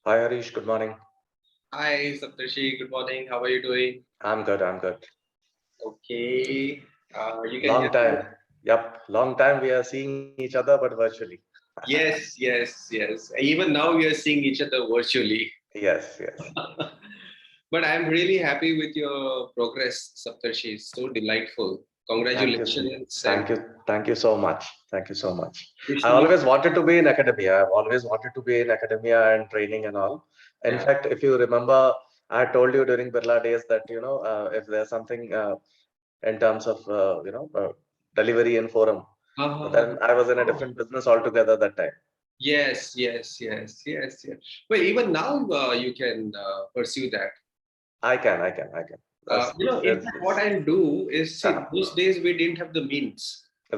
Hi Harish, good morning. Hi, Saptarshi. Good morning. How are you doing? I'm good, I'm good. Okay. You can hear Long me? time. Yep, long time we are seeing each other, but virtually. Yes, yes, yes. Even now we are seeing each other virtually. Yes, yes. But I'm really happy with your progress, Saptarshi. It's so delightful. Thank you. Congratulations and Thank you. Thank you so much. Thank you so much. I wishing you. always wanted to be in academia. I've always wanted to be in academia and training and all. In Yeah. fact, if you remember, I told you during Birla days that, if there's something in terms of, delivery and forum, then I was in a Oh, different business altogether that time. yes, yes, yes, yes, yes. But even now, you can pursue that. I can. In fact, what I'll do is, see, Uh-huh. those days we didn't have the means.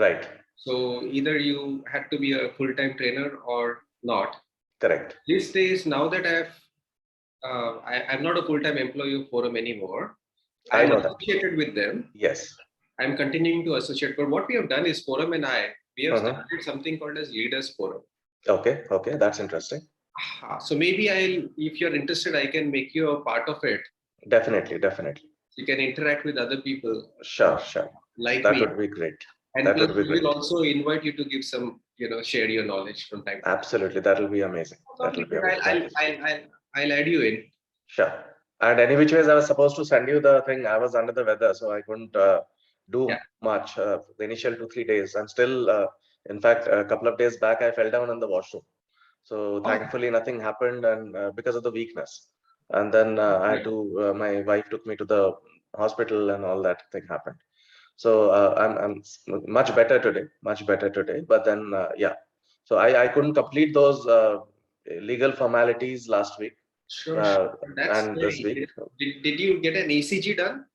Right. So either you had to be a full-time trainer or not. Correct. These days, now that I'm not a full-time employee of Forum anymore. I I'm know that. associated with them. Yes. I'm continuing to associate. But what we have done is Forum and we have Mm-hmm. started something called as Leaders Forum. Okay. Okay. That's interesting. So maybe if you're interested, I can make you a part of it. Definitely. Definitely. You can interact with other people Sure. Sure. like That me. would be great. And That plus, would be we will great. also invite you to give some, share your knowledge from time to time. Absolutely. That will be amazing. That will Lovely. be amazing. Thank you. I'll add you in. Sure. And any which ways, I was supposed to send you the thing. I was under the weather, so I couldn't do Yeah. much the initial 2 3 days. And still, in fact, a couple of days back, I fell down in the washroom. So Oh, thankfully, nothing happened, and because of the weakness. And then I had yeah. to. My wife took me to the hospital, and all that thing happened. So I'm much better today, much better today. But then yeah, so I couldn't complete those legal formalities last week Sure, sure. uh, That's and this very. week. Did you get an ECG done?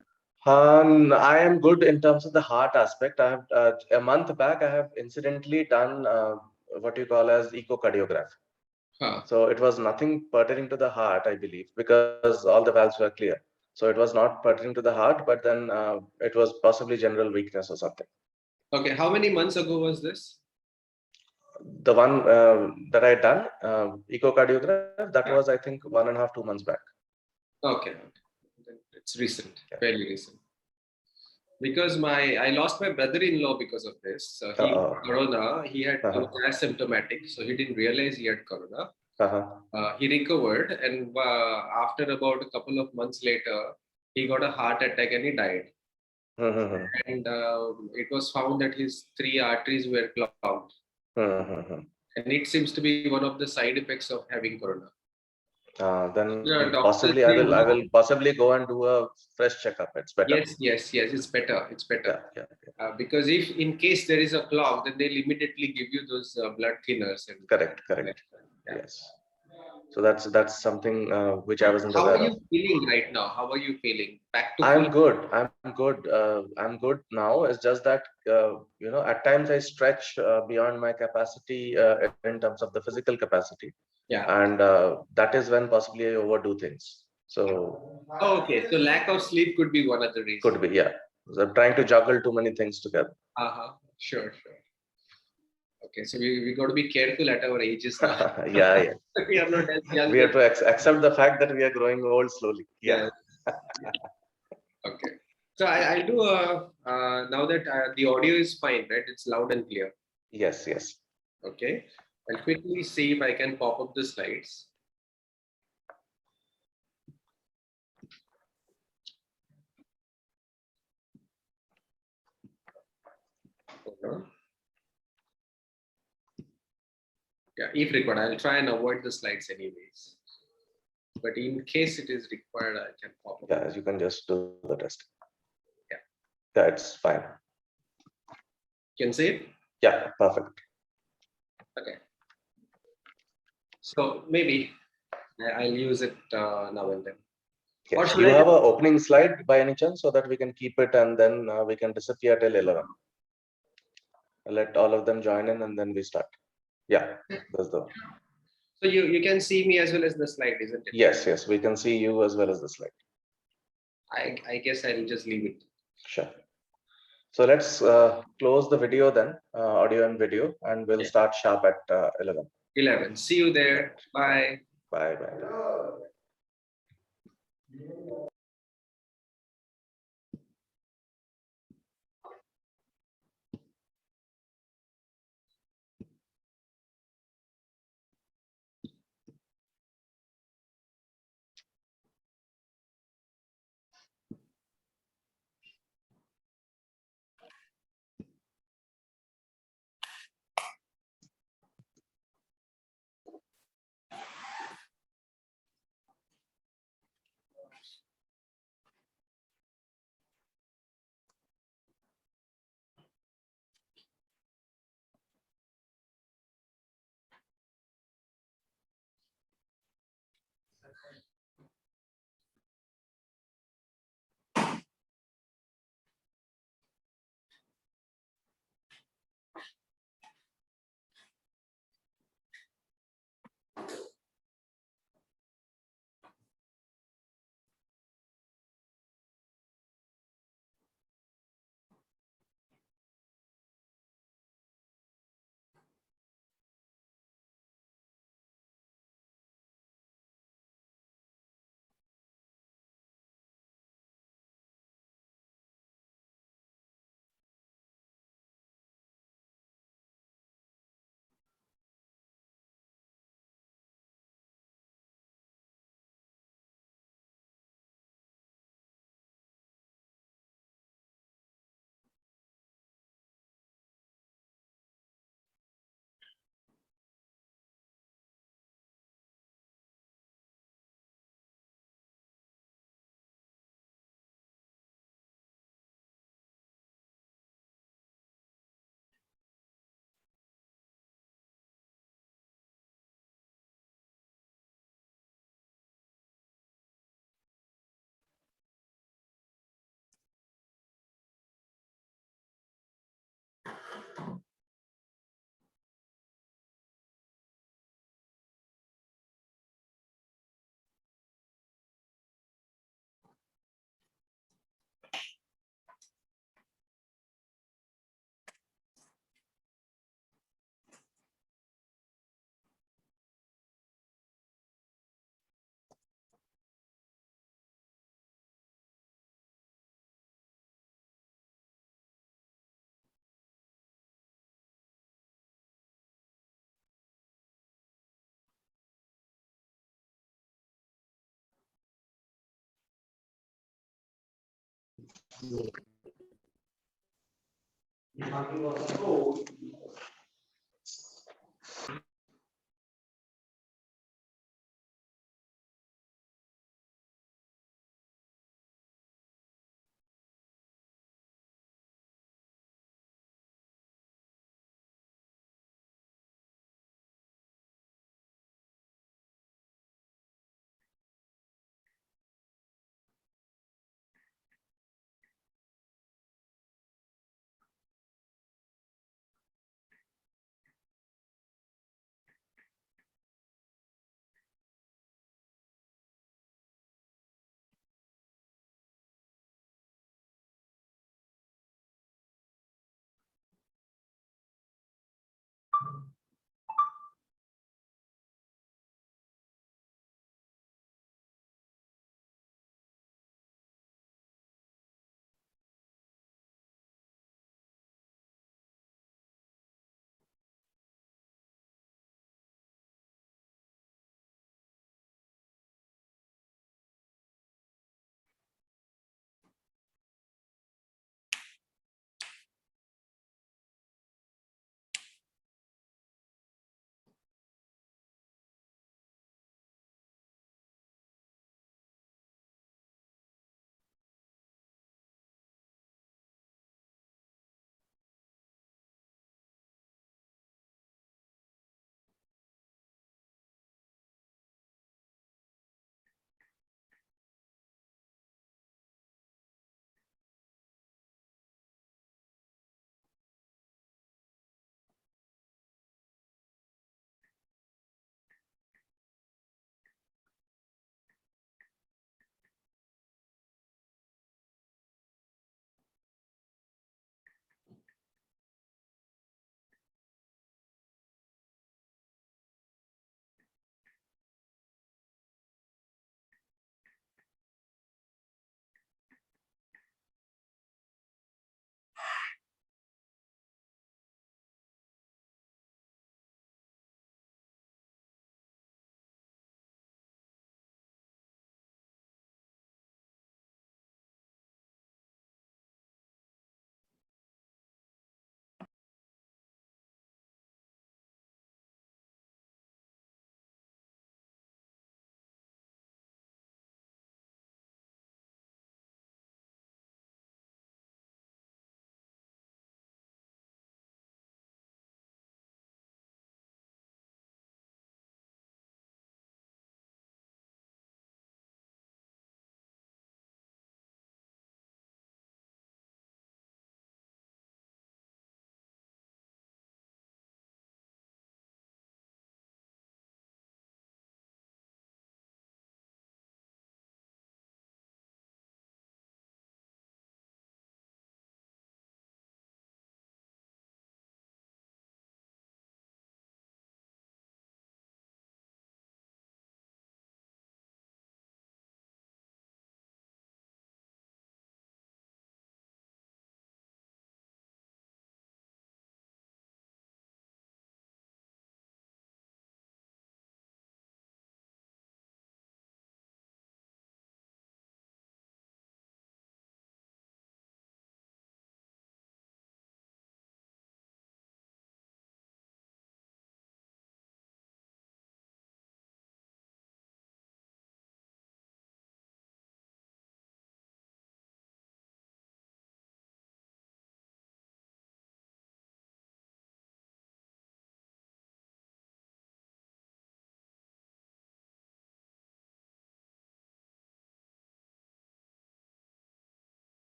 I am good in terms of the heart aspect. I have a month back. I have incidentally done what you call as echocardiograph. Huh. So it was nothing pertaining to the heart, I believe, because all the valves were clear. So it was not pertaining to the heart, but then it was possibly general weakness or something. Okay. How many months ago was this? The one that I done, echocardiograph, that was, I Yeah. think, 1.5 2 months back. Okay. Okay. Then it's recent, Yeah. fairly recent. Because I lost my brother-in-law because of this. He got Uh, corona. He was uh-huh. asymptomatic, so he didn't realize he had corona. Uh-huh. He recovered, and after about a couple of months later, he got a heart attack and he died. Mm-hmm. And it was found that his three arteries were clogged, Mm-hmm. and it seems to be one of the side effects of having corona. Then The doctors possibly I say will I no. will possibly go and do a fresh checkup. It's better. Yes, yes, yes. It's better. It's better. Yeah, yeah, yeah. Because if in case there is a clog, then they'll immediately give you those blood thinners and Correct, like correct. that. Yeah. Yes. So that's something which I So wasn't how are aware of. you feeling right now? How are you feeling? Back to full. I'm good. I'm good. I'm good now. It's just that at times I stretch beyond my capacity in terms of the physical capacity, Yeah. and that is when possibly I overdo things. So Oh, okay. So lack of sleep could be one of the reasons. could be, yeah. So I'm trying to juggle too many things together. Uh-huh. Sure, sure. Okay. So we got to be careful at our ages now. Yeah, yeah. We are not as young We have as. to accept the fact that we are growing old slowly. Yeah. Yeah. Okay. So I'll do now that the audio is fine, right? It's loud and clear. Yes, yes. Okay. I'll quickly see if I can pop up the slides. Hold on. Yeah, if required, I'll try and avoid the slides anyways. But in case it is required, I can pop up. Yeah, you can just do the test. Yeah. That's fine. Can see it? Yeah, perfect. Okay. So maybe I'll use it now and then. Or Yes. should You I have just a opening slide by any chance so that we can keep it and then we can disappear till 11. Let all of them join in and then we start. Yeah, that's the one. so you can see me as well as the slide, isn't it? Yes, yes, we can see you as well as the slide. I guess I'll just leave it. Sure. So let's close the video then, audio and video, and we'll Yeah. start sharp at 11. 11. See you Right, there. right. Bye. Bye. Bye.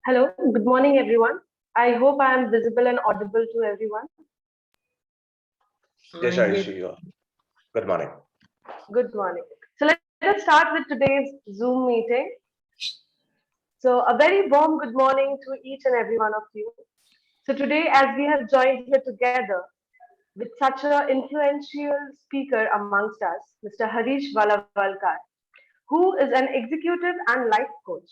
Hello, good morning, everyone. I hope I am visible and audible to everyone. Yes, Harish, you are. Good morning. Good morning. So let us start with today's Zoom meeting. So a very warm good morning to each and every one of you. So today, as we have joined here together with such an influential speaker amongst us, Mr. Harish Walavalkar, who is an executive and life coach,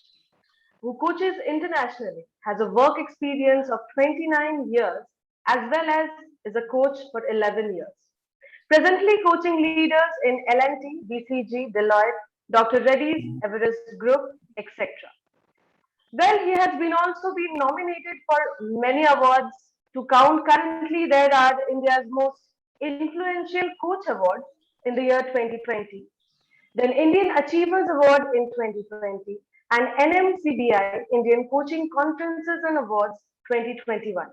who coaches internationally, has a work experience of 29 years, as well as is a coach for 11 years. Presently coaching leaders in L&T, BCG, Deloitte, Dr. Reddy's, Everest Group, etc. Well, he has been also been nominated for many awards. To count, currently there are India's most influential coach awards in the year 2020, then Indian Achievers Award in 2020, and NMCBI Indian Coaching Conferences and Awards 2021.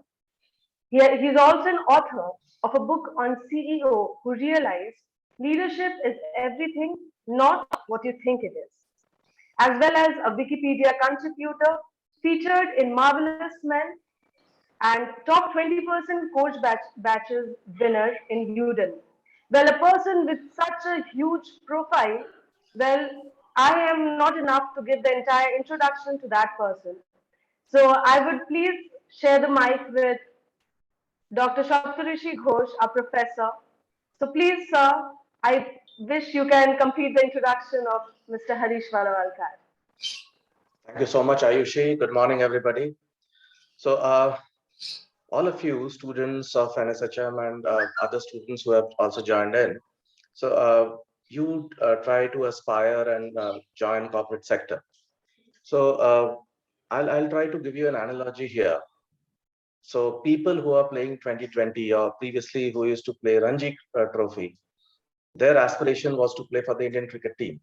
He is also an author of a book on CEO who realized leadership is everything, not what you think it is, as well as a Wikipedia contributor featured in Marvelous Men and top 20% coach batches winner in Udemy. Well, a person with such a huge profile, well, I am not enough to give the entire introduction to that person. So I would please share the mic with Dr. Saptarishi Ghosh, our professor. So please, sir, I wish you can complete the introduction of Mr. Harish Walavalkar. Thank you so much, Ayushi. Good morning, everybody. So, all of you students of NSHM and other students who have also joined in, so you try to aspire and join corporate sector. So, I'll try to give you an analogy here. So, people who are playing 2020 or previously who used to play Ranji Trophy, their aspiration was to play for the Indian cricket team.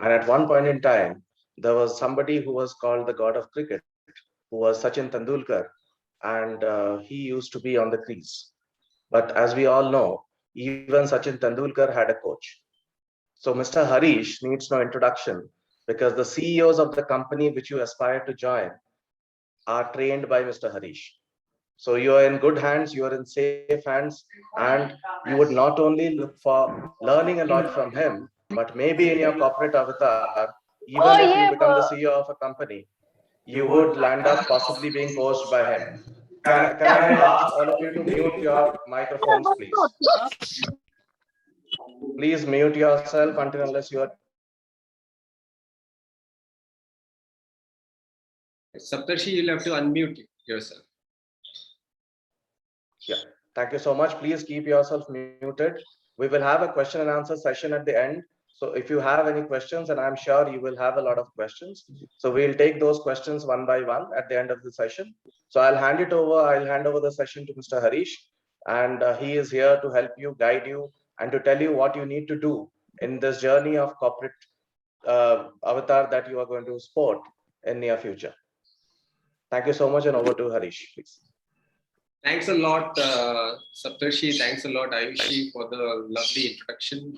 And at one point in time, there was somebody who was called the god of cricket, who was Sachin Tendulkar, and he used to be on the crease. But as we all know, even Sachin Tendulkar had a coach. So Mr. Harish needs no introduction because the CEOs of the company which you aspire to join are trained by Mr. Harish. So you are in good hands, you are in safe hands, and you would not only look for learning a lot from him, but maybe in your corporate avatar, even if you become the CEO of a company, you would land up possibly being coached by him. Can I ask all of you to mute your microphones, please? Please mute yourself until unless you are. Saptarshi, you'll have to unmute yourself. Yeah, thank you so much. Please keep yourself muted. We will have a question and answer session at the end. So if you have any questions, and I'm sure you will have a lot of questions, so we'll take those questions one by one at the end of the session. So I'll hand over the session to Mr. Harish, and he is here to help you, guide you, and to tell you what you need to do in this journey of corporate avatar that you are going to sport in near future. Thank you so much, and over to Harish, please. Thanks a lot, Saptarshi. Thanks a lot, Ayushi, for the lovely introduction.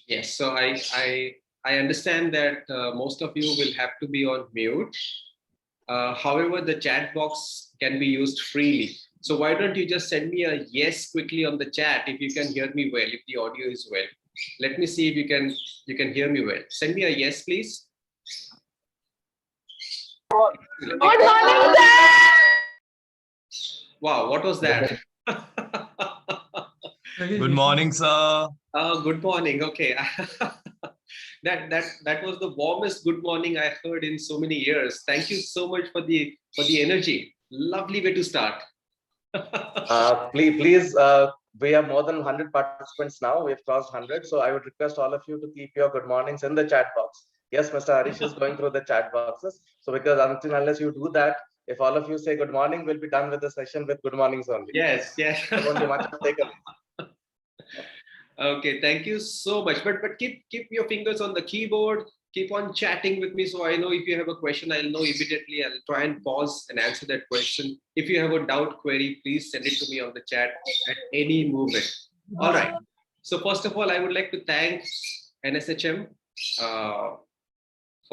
Yes, so I understand that most of you will have to be on mute. However, the chat box can be used freely. So why don't you just send me a yes quickly on the chat if you can hear me well, if the audio is well. Let me see if you can hear me well. Send me a yes, please. Good morning, sir. Wow, what was that? Good morning, sir. Good morning. Okay. that was the warmest good morning I heard in so many years. Thank you so much for the energy. Lovely way to start. Please, we have more than 100 participants now. We've crossed 100. So I would request all of you to keep your good mornings in the chat box. Yes, Mr. Harish is going through the chat boxes. So because unless you do that, if all of you say good morning, we'll be done with the session with good mornings only. Yes. There won't be much taken. Okay, thank you so much. But keep your fingers on the keyboard. Keep on chatting with me so I know if you have a question, I'll know immediately. I'll try and pause and answer that question. If you have a doubt query, please send it to me on the chat at any moment. All right. So first of all, I would like to thank NSHM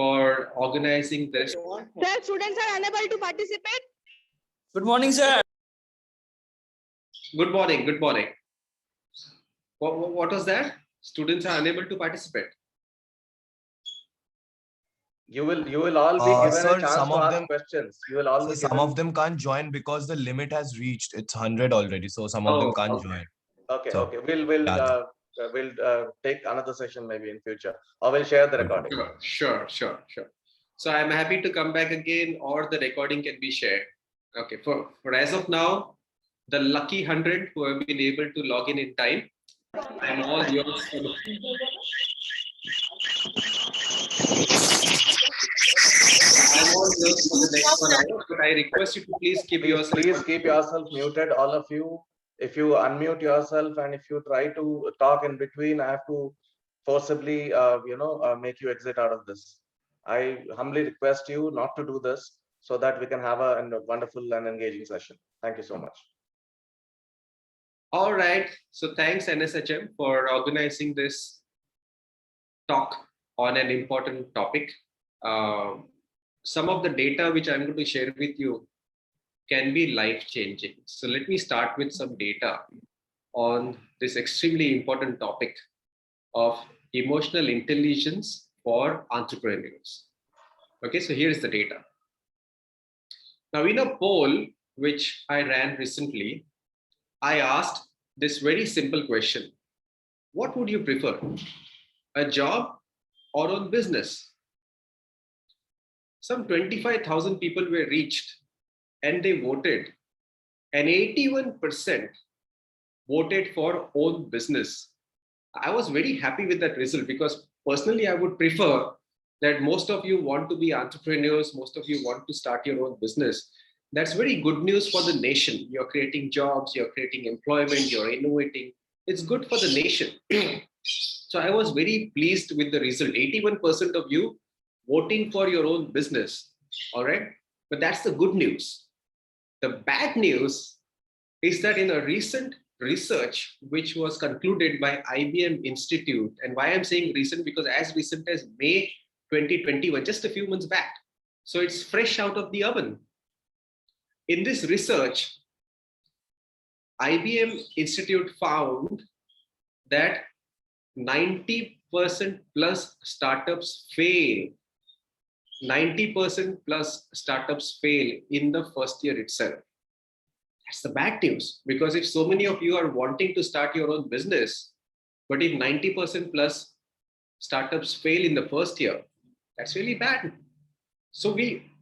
for organizing this. Sir, students are unable to participate. Good morning, sir. Good morning. Good morning. What was that? Students are unable to participate. You will all be given Sir, a chance some to of ask them- questions. You will all So be some given. of them can't join because the limit has reached. It's 100 already. So some of them can't okay. join. Okay, So, okay. yeah. We'll take another session maybe in future, or we'll share the recording. Sure. So I'm happy to come back again, or the recording can be shared. Okay. For as of now, the lucky 100 who have been able to log in time, I'm all yours. I'm all yours for the next 1 hour, but I request you to please keep Please keep yourself muted, all of you. If you unmute yourself and if you try to talk in between, I have to forcibly, make you exit out of this. I humbly request you not to do this so that we can have a wonderful and engaging session. Thank you so much. All right. So thanks NSHM for organizing this talk on an important topic. Some of the data which I'm going to share with you can be life-changing. So let me start with some data on this extremely important topic of emotional intelligence for entrepreneurs. Okay, so here is the data. Now, in a poll which I ran recently, I asked this very simple question. What would you prefer? A job or own business? Some 25,000 people were reached and they voted, and 81% voted for own business. I was very happy with that result because personally, I would prefer that most of you want to be entrepreneurs, most of you want to start your own business. That's very good news for the nation. You're creating jobs, you're creating employment, you're innovating. It's good for the nation. So I was very pleased with the result. 81% of you voting for your own business. All right. But that's the good news. The bad news is that in a recent research, which was concluded by IBM Institute, and why I'm saying recent, because as recent as May 2021, just a few months back. So it's fresh out of the oven. In this research, IBM Institute found that 90% plus startups fail. 90% plus startups fail in the first year itself. That's the bad news, because if so many of you are wanting to start your own business, but if 90% plus startups fail in the first year, that's really bad. So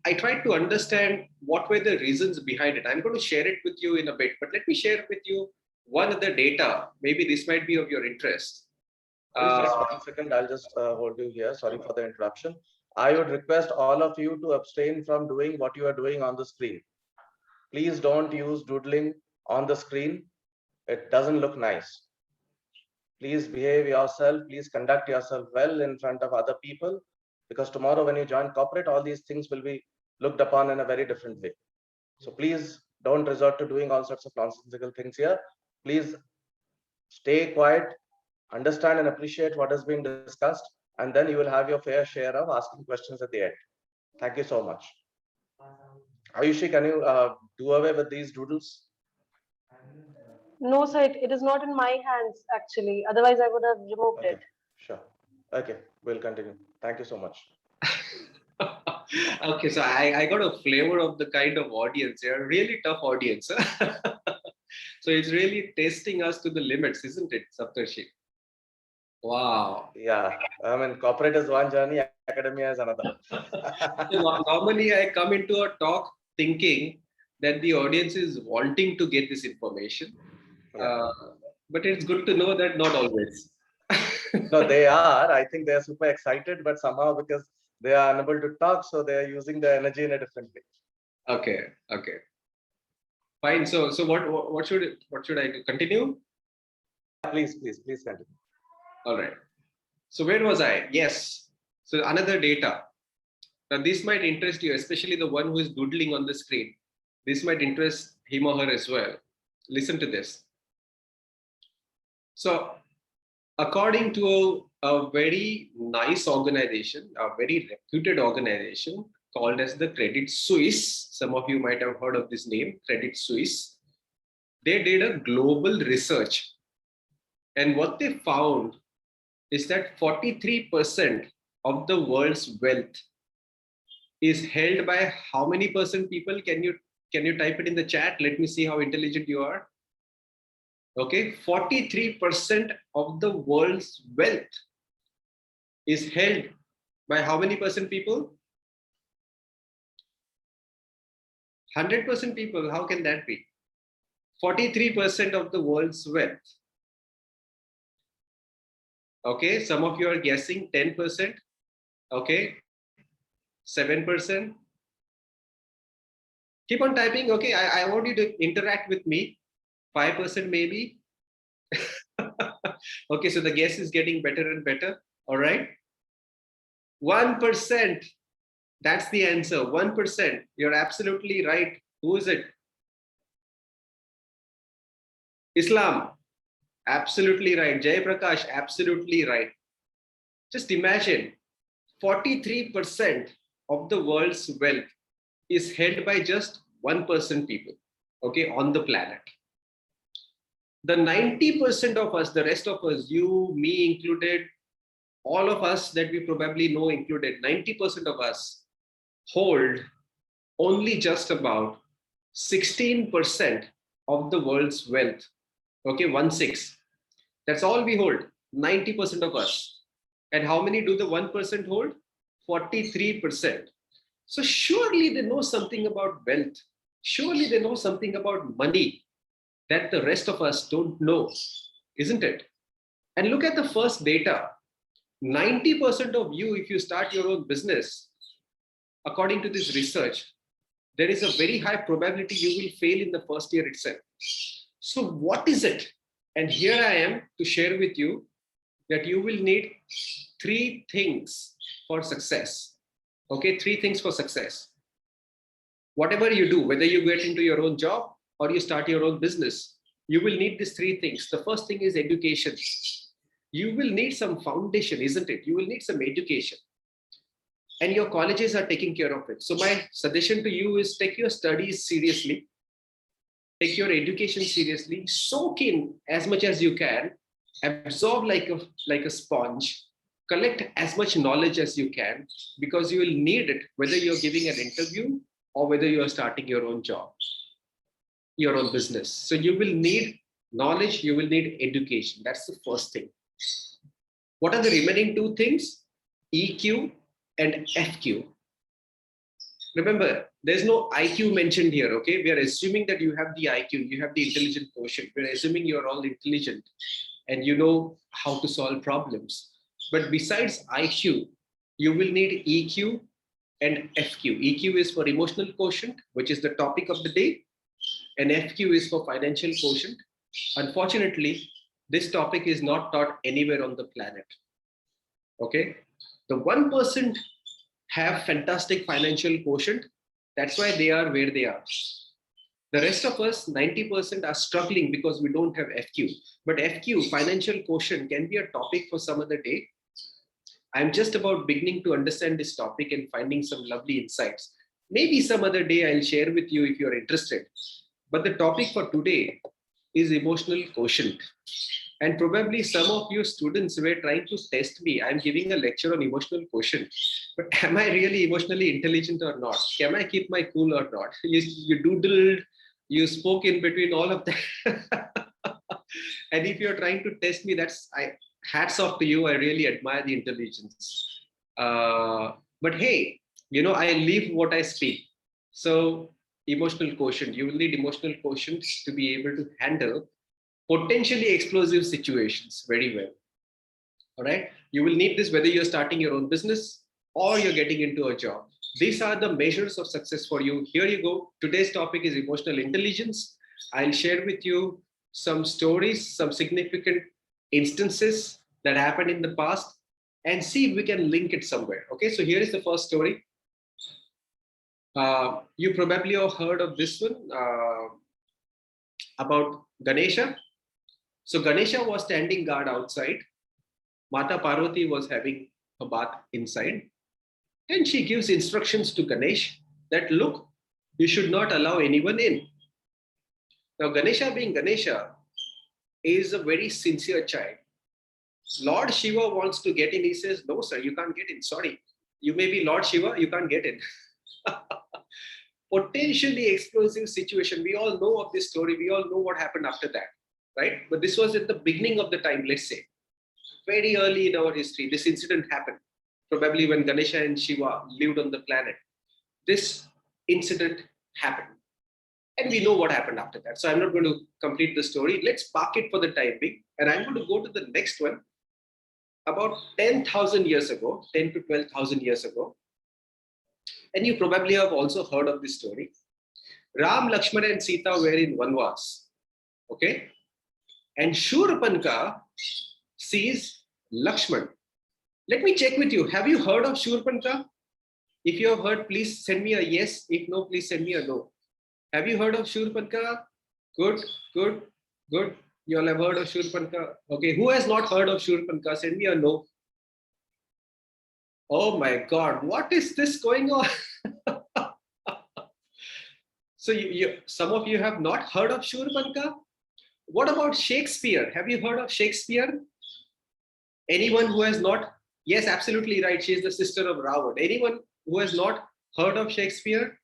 I tried to understand what were the reasons behind it. I'm going to share it with you in a bit, but let me share with you one of the data. Maybe this might be of your interest. Just 1 second, I'll just hold you here. Sorry for the interruption. I would request all of you to abstain from doing what you are doing on the screen. Please don't use doodling on the screen. It doesn't look nice. Please behave yourself. Please conduct yourself well in front of other people, because tomorrow when you join corporate, all these things will be looked upon in a very different way. So please don't resort to doing all sorts of nonsensical things here. Please stay quiet, understand and appreciate what has been discussed, and then you will have your fair share of asking questions at the end. Thank you so much. Ayushi, can you do away with these doodles? No, sir, it is not in my hands actually. Otherwise, I would have removed Okay, it. sure. Okay, we'll continue. Thank you so much. Okay, so I got a flavor of the kind of audience. They're a really tough audience. So it's really testing us to the limits, isn't it, Saptarshi? Wow. Yeah, I mean, corporate is one journey, academia is another. So normally, I come into a talk thinking that the audience is wanting to get this information. Yeah. But it's good to know that not always. No, they are. I think they are super excited, but somehow because they are unable to talk, so they are using the energy in a different way. Okay. Fine. So what should I do? Continue? Please continue. All right. So where was I? Yes. So another data. Now this might interest you, especially the one who is doodling on the screen. This might interest him or her as well. Listen to this. So according to a very nice organization, a very reputed organization called as the Credit Suisse. Some of you might have heard of this name, Credit Suisse. They did a global research, and what they found is that 43% of the world's wealth is held by how many percent people? Can you type it in the chat? Let me see how intelligent you are. Okay, 43% of the world's wealth is held by how many percent people? 100% people. How can that be? 43% of the world's wealth. Okay, some of you are guessing 10%. Okay, 7%. Keep on typing. Okay, I want you to interact with me. 5% maybe. Okay, so the guess is getting better and better. All right. 1%. That's the answer. 1%. You're absolutely right. Who is it? Islam. Absolutely right. Jay Prakash. Absolutely right. Just imagine 43% of the world's wealth is held by just 1% people, okay, on the planet. The 90% of us, the rest of us, you, me included, all of us that we probably know included, 90% of us hold only just about 16% of the world's wealth. Okay, 1/6. That's all we hold, 90% of us. And how many do the 1% hold? 43%. So surely they know something about wealth. Surely they know something about money that the rest of us don't know, isn't it? And look at the first data. 90% of you, if you start your own business, according to this research, there is a very high probability you will fail in the first year itself. So what is it? And here I am to share with you that you will need 3 things for success. Okay, 3 things for success. Whatever you do, whether you get into your own job or you start your own business, you will need these 3 things. The first thing is education. You will need some foundation, isn't it? You will need some education. And your colleges are taking care of it. So my suggestion to you is take your studies seriously. Take your education seriously. Soak in as much as you can. Absorb like a sponge. Collect as much knowledge as you can, because you will need it whether you're giving an interview or whether you are starting your own job, your own business. So you will need knowledge, you will need education. That's the first thing. What are the remaining 2 things? EQ and FQ. Remember, there's no IQ mentioned here, okay? We are assuming that you have the IQ, you have the intelligent quotient. We're assuming you're all intelligent and you know how to solve problems. But besides IQ, you will need EQ and FQ. EQ is for emotional quotient, which is the topic of the day, and FQ is for financial quotient. Unfortunately, this topic is not taught anywhere on the planet. Okay, the 1% have fantastic financial quotient. That's why they are where they are. The rest of us, 90%, are struggling because we don't have FQ. But FQ, financial quotient, can be a topic for some other day. I'm just about beginning to understand this topic and finding some lovely insights. Maybe some other day I'll share with you if you're interested. But the topic for today is emotional quotient. And probably some of you students were trying to test me. I'm giving a lecture on emotional quotient. But am I really emotionally intelligent or not? Can I keep my cool or not? You doodled, you spoke in between all of that. And if you're trying to test me, hats off to you. I really admire the intelligence. But hey, I live what I speak. So emotional quotient, you will need emotional quotient to be able to handle potentially explosive situations very well. All right. You will need this whether you're starting your own business or you're getting into a job. These are the measures of success for you. Here you go. Today's topic is emotional intelligence. I'll share with you some stories, some significant instances that happened in the past, and see if we can link it somewhere. Okay, so here is the first story. You probably have heard of this one about Ganesha. So Ganesha was standing guard outside, Mata Parvati was having a bath inside, and she gives instructions to Ganesh that, look, you should not allow anyone in. Now, Ganesha being Ganesha is a very sincere child. Lord Shiva wants to get in. He says, no, sir, you can't get in. Sorry. You may be Lord Shiva, you can't get in. Potentially explosive situation. We all know of this story. We all know what happened after that, right? But this was at the beginning of the time, let's say. Very early in our history, this incident happened. Probably when Ganesha and Shiva lived on the planet. This incident happened. And we know what happened after that. So I'm not going to complete the story. Let's park it for the time being. And I'm going to go to the next one. About 10,000 years ago, 10 to 12,000 years ago. And you probably have also heard of this story. Ram, Lakshmana and Sita were in Vanvas. Okay. And Shurpanka sees Lakshman. Let me check with you. Have you heard of Shurpanka? If you have heard, please send me a yes. If no, please send me a no. Have you heard of Shurpanka? Good, good, good. You all have heard of Shurpanka. Okay, who has not heard of Shurpanka? Send me a no. Oh my God, what is this going on? So some of you have not heard of Shurpanka? What about Shakespeare? Have you heard of Shakespeare? Anyone who has not? Yes, absolutely right. She is the sister of Ravan. Anyone who has not heard of Shakespeare?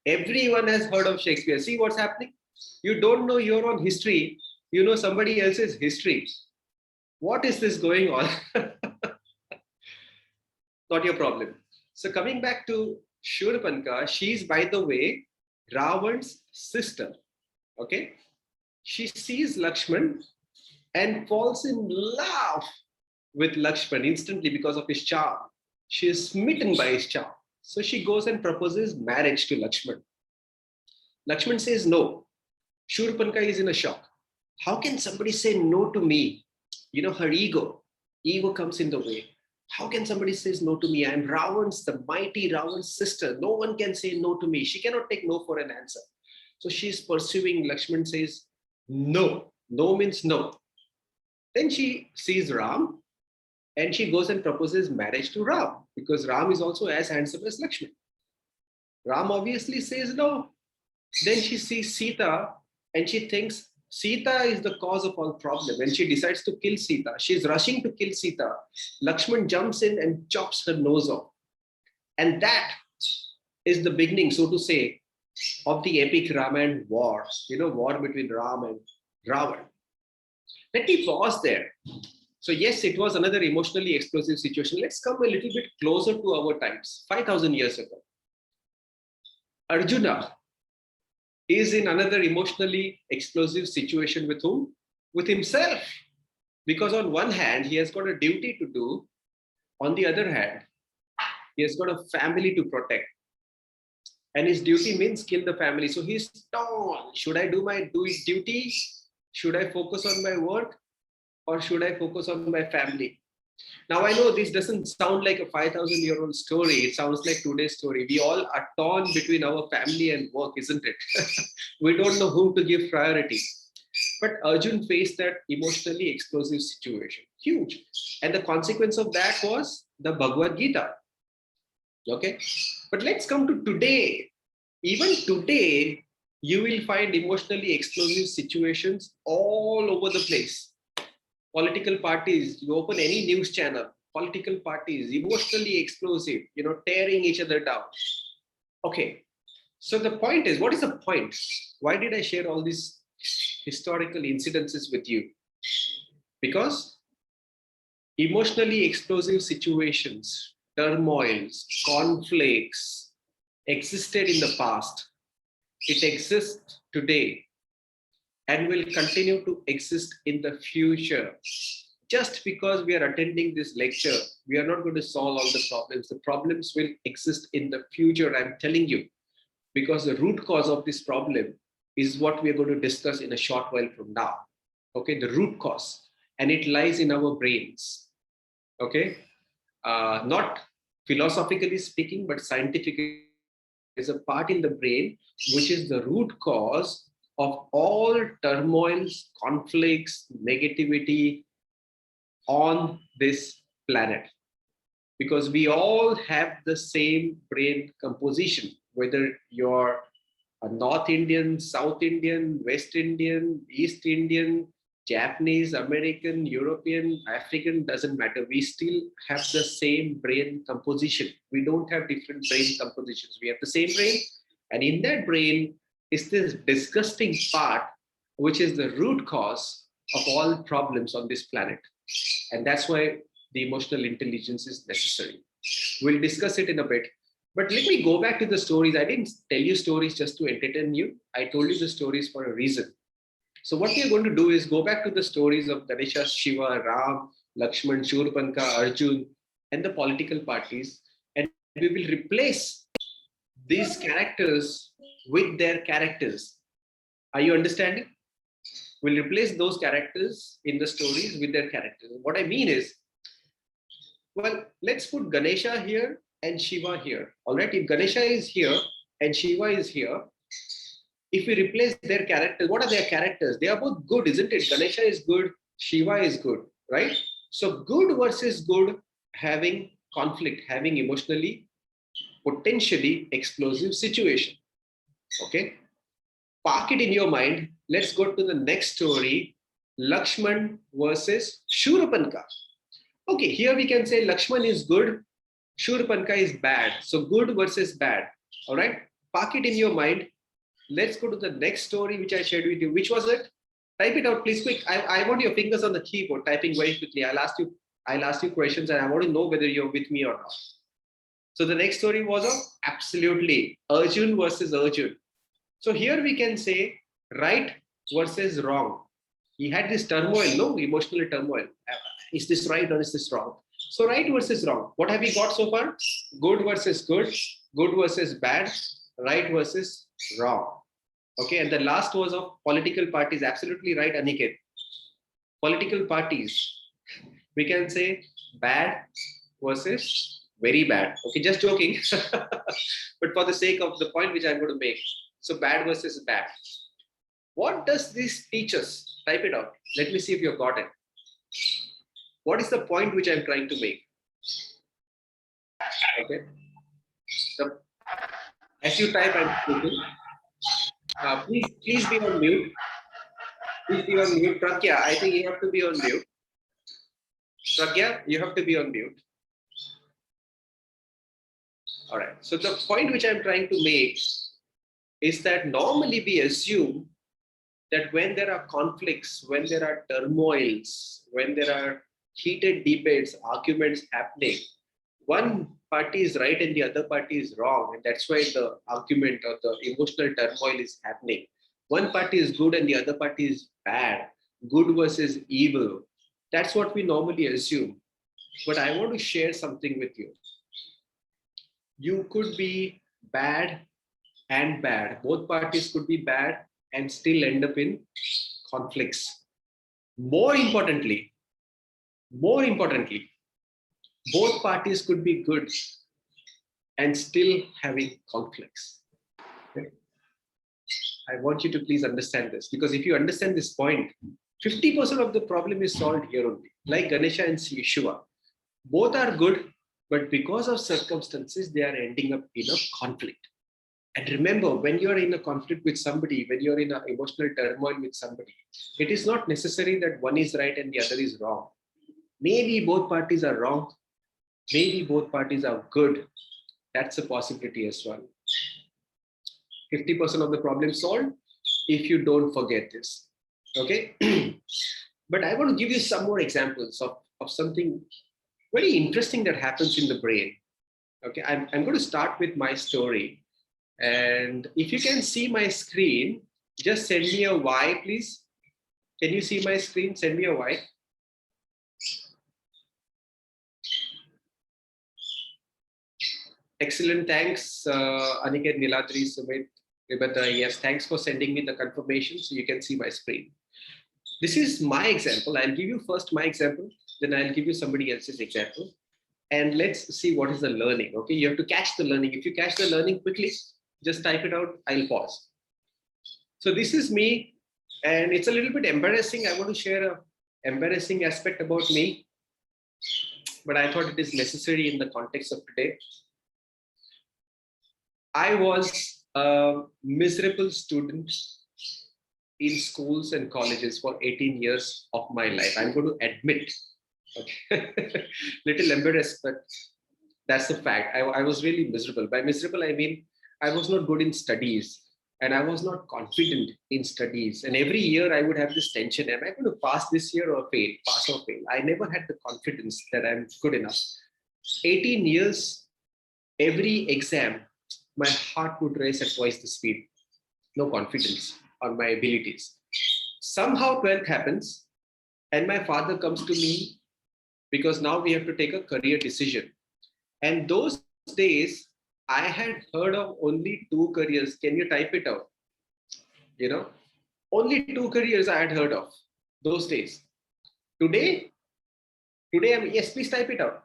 Everyone has heard of Shakespeare. See what's happening? You don't know your own history. You know somebody else's history. What is this going on? Not your problem. So coming back to Shurpanka, she's, by the way, Ravan's sister. Okay? She sees Lakshman and falls in love with Lakshman instantly because of his charm. She is smitten by his charm. So she goes and proposes marriage to Lakshman. Lakshman says no. Shurpanka is in a shock. How can somebody say no to me? You know, her ego comes in the way. How can somebody say no to me? I am Ravan's, the mighty Ravan's sister. No one can say no to me. She cannot take no for an answer. So she's pursuing. Lakshman says no. No means no. Then she sees Ram and she goes and proposes marriage to Ram because Ram is also as handsome as Lakshman. Ram obviously says no. Then she sees Sita and she thinks Sita is the cause of all problem, and she decides to kill Sita. She's rushing to kill Sita. Lakshman jumps in and chops her nose off. And that is the beginning, so to say, of the epic Ramayana war, war between Ram and Ravan. Let me pause there. So yes, it was another emotionally explosive situation. Let's come a little bit closer to our times, 5,000 years ago. Arjuna is in another emotionally explosive situation with whom? With himself. Because on one hand, he has got a duty to do. On the other hand, he has got a family to protect. And his duty means kill the family. So he's torn. Should I do my duty? Should I focus on my work? Or should I focus on my family? Now, I know this doesn't sound like a 5,000-year-old story. It sounds like today's story. We all are torn between our family and work, isn't it? We don't know whom to give priority. But Arjun faced that emotionally explosive situation. Huge. And the consequence of that was the Bhagavad Gita. Okay? But let's come to today. Even today, you will find emotionally explosive situations all over the place. Political parties, you open any news channel, political parties, emotionally explosive, tearing each other down. Okay, so the point is, what is the point? Why did I share all these historical incidences with you? Because emotionally explosive situations, turmoils, conflicts existed in the past. It exists today and will continue to exist in the future. Just because we are attending this lecture, we are not going to solve all the problems. The problems will exist in the future, I'm telling you, because the root cause of this problem is what we are going to discuss in a short while from now. Okay, the root cause, and it lies in our brains. Okay, not philosophically speaking, but scientifically, there's a part in the brain which is the root cause of all turmoils, conflicts, negativity, on this planet, because we all have the same brain composition, whether you're a North Indian, South Indian, West Indian, East Indian, Japanese, American, European, African, doesn't matter. We still have the same brain composition. We don't have different brain compositions. We have the same brain. And in that brain is this disgusting part, which is the root cause of all problems on this planet. And that's why the emotional intelligence is necessary. We'll discuss it in a bit. But let me go back to the stories. I didn't tell you stories just to entertain you. I told you the stories for a reason. So what we are going to do is go back to the stories of Ganesha, Shiva, Ram, Lakshman, Shurpanka, Arjun, and the political parties. And we will replace these characters with their characters. Are you understanding? We'll replace those characters in the stories with their characters. What I mean is, well, let's put Ganesha here and Shiva here. All right, if Ganesha is here and Shiva is here, if we replace their characters, what are their characters? They are both good, isn't it? Ganesha is good, Shiva is good, right? So good versus good, having conflict, having emotionally, potentially explosive situation. Okay, park it in your mind. Let's go to the next story. Lakshman versus Shurpanka. Okay, here we can say Lakshman is good, Shurpanka is bad. So good versus bad. All right, park it in your mind. Let's go to the next story, which I shared with you. Which was it? Type it out, please, quick. I want your fingers on the keyboard, typing very quickly. I'll ask you questions, and I want to know whether you're with me or not. So the next story was absolutely Arjun versus Arjun. So here we can say right versus wrong. He had this turmoil, no, emotional turmoil. Is this right or is this wrong? So right versus wrong. What have we got so far? Good versus good, good versus bad, right versus wrong. Okay, and the last was of political parties. Absolutely right, Aniket. Political parties. We can say bad versus very bad. Okay, just joking. But for the sake of the point which I'm going to make. So bad versus bad. What does this teach us? Type it out. Let me see if you've got it. What is the point which I'm trying to make? Okay. So, as you type, I'm speaking. Please be on mute. Please be on mute. Pragya, I think you have to be on mute. Pragya, you have to be on mute. All right. So the point which I'm trying to make is that normally we assume that when there are conflicts, when there are turmoils, when there are heated debates, arguments happening, one party is right and the other party is wrong. And that's why the argument or the emotional turmoil is happening. One party is good and the other party is bad, good versus evil. That's what we normally assume. But I want to share something with you. You could be bad and bad. Both parties could be bad and still end up in conflicts. More importantly, both parties could be good and still having conflicts. Okay? I want you to please understand this, because if you understand this point, 50% of the problem is solved here only. Like Ganesha and Shiva, both are good, but because of circumstances, they are ending up in a conflict. And remember, when you're in a conflict with somebody, when you're in an emotional turmoil with somebody, it is not necessary that one is right and the other is wrong. Maybe both parties are wrong. Maybe both parties are good. That's a possibility as well. 50% of the problem solved if you don't forget this. Okay. But I want to give you some more examples of something very interesting that happens in the brain. Okay. I'm going to start with my story. And if you can see my screen, just send me a Y, please. Can you see my screen? Send me a Y. Excellent. Thanks, Aniket, Niladri, Sumit, Rebecca. Yes, thanks for sending me the confirmation so you can see my screen. This is my example. I'll give you first my example, then I'll give you somebody else's example. And let's see what is the learning. Okay, you have to catch the learning. If you catch the learning quickly, just type it out. I'll pause. So this is me, and it's a little bit embarrassing. I want to share an embarrassing aspect about me. but I thought it is necessary in the context of today. I was a miserable student in schools and colleges for 18 years of my life. I'm going to admit, okay, little embarrassed, but that's the fact. I was really miserable. By miserable, I mean I was not good in studies and I was not confident in studies. And every year I would have this tension: am I going to pass this year or fail? Pass or fail? I never had the confidence that I'm good enough. 18 years, every exam, my heart would race at twice the speed. No confidence on my abilities. Somehow 12th happens, and my father comes to me because now we have to take a career decision. And those days, I had heard of only two careers. Can you type it out? You know, only two careers I had heard of those days. Today, yes, please type it out.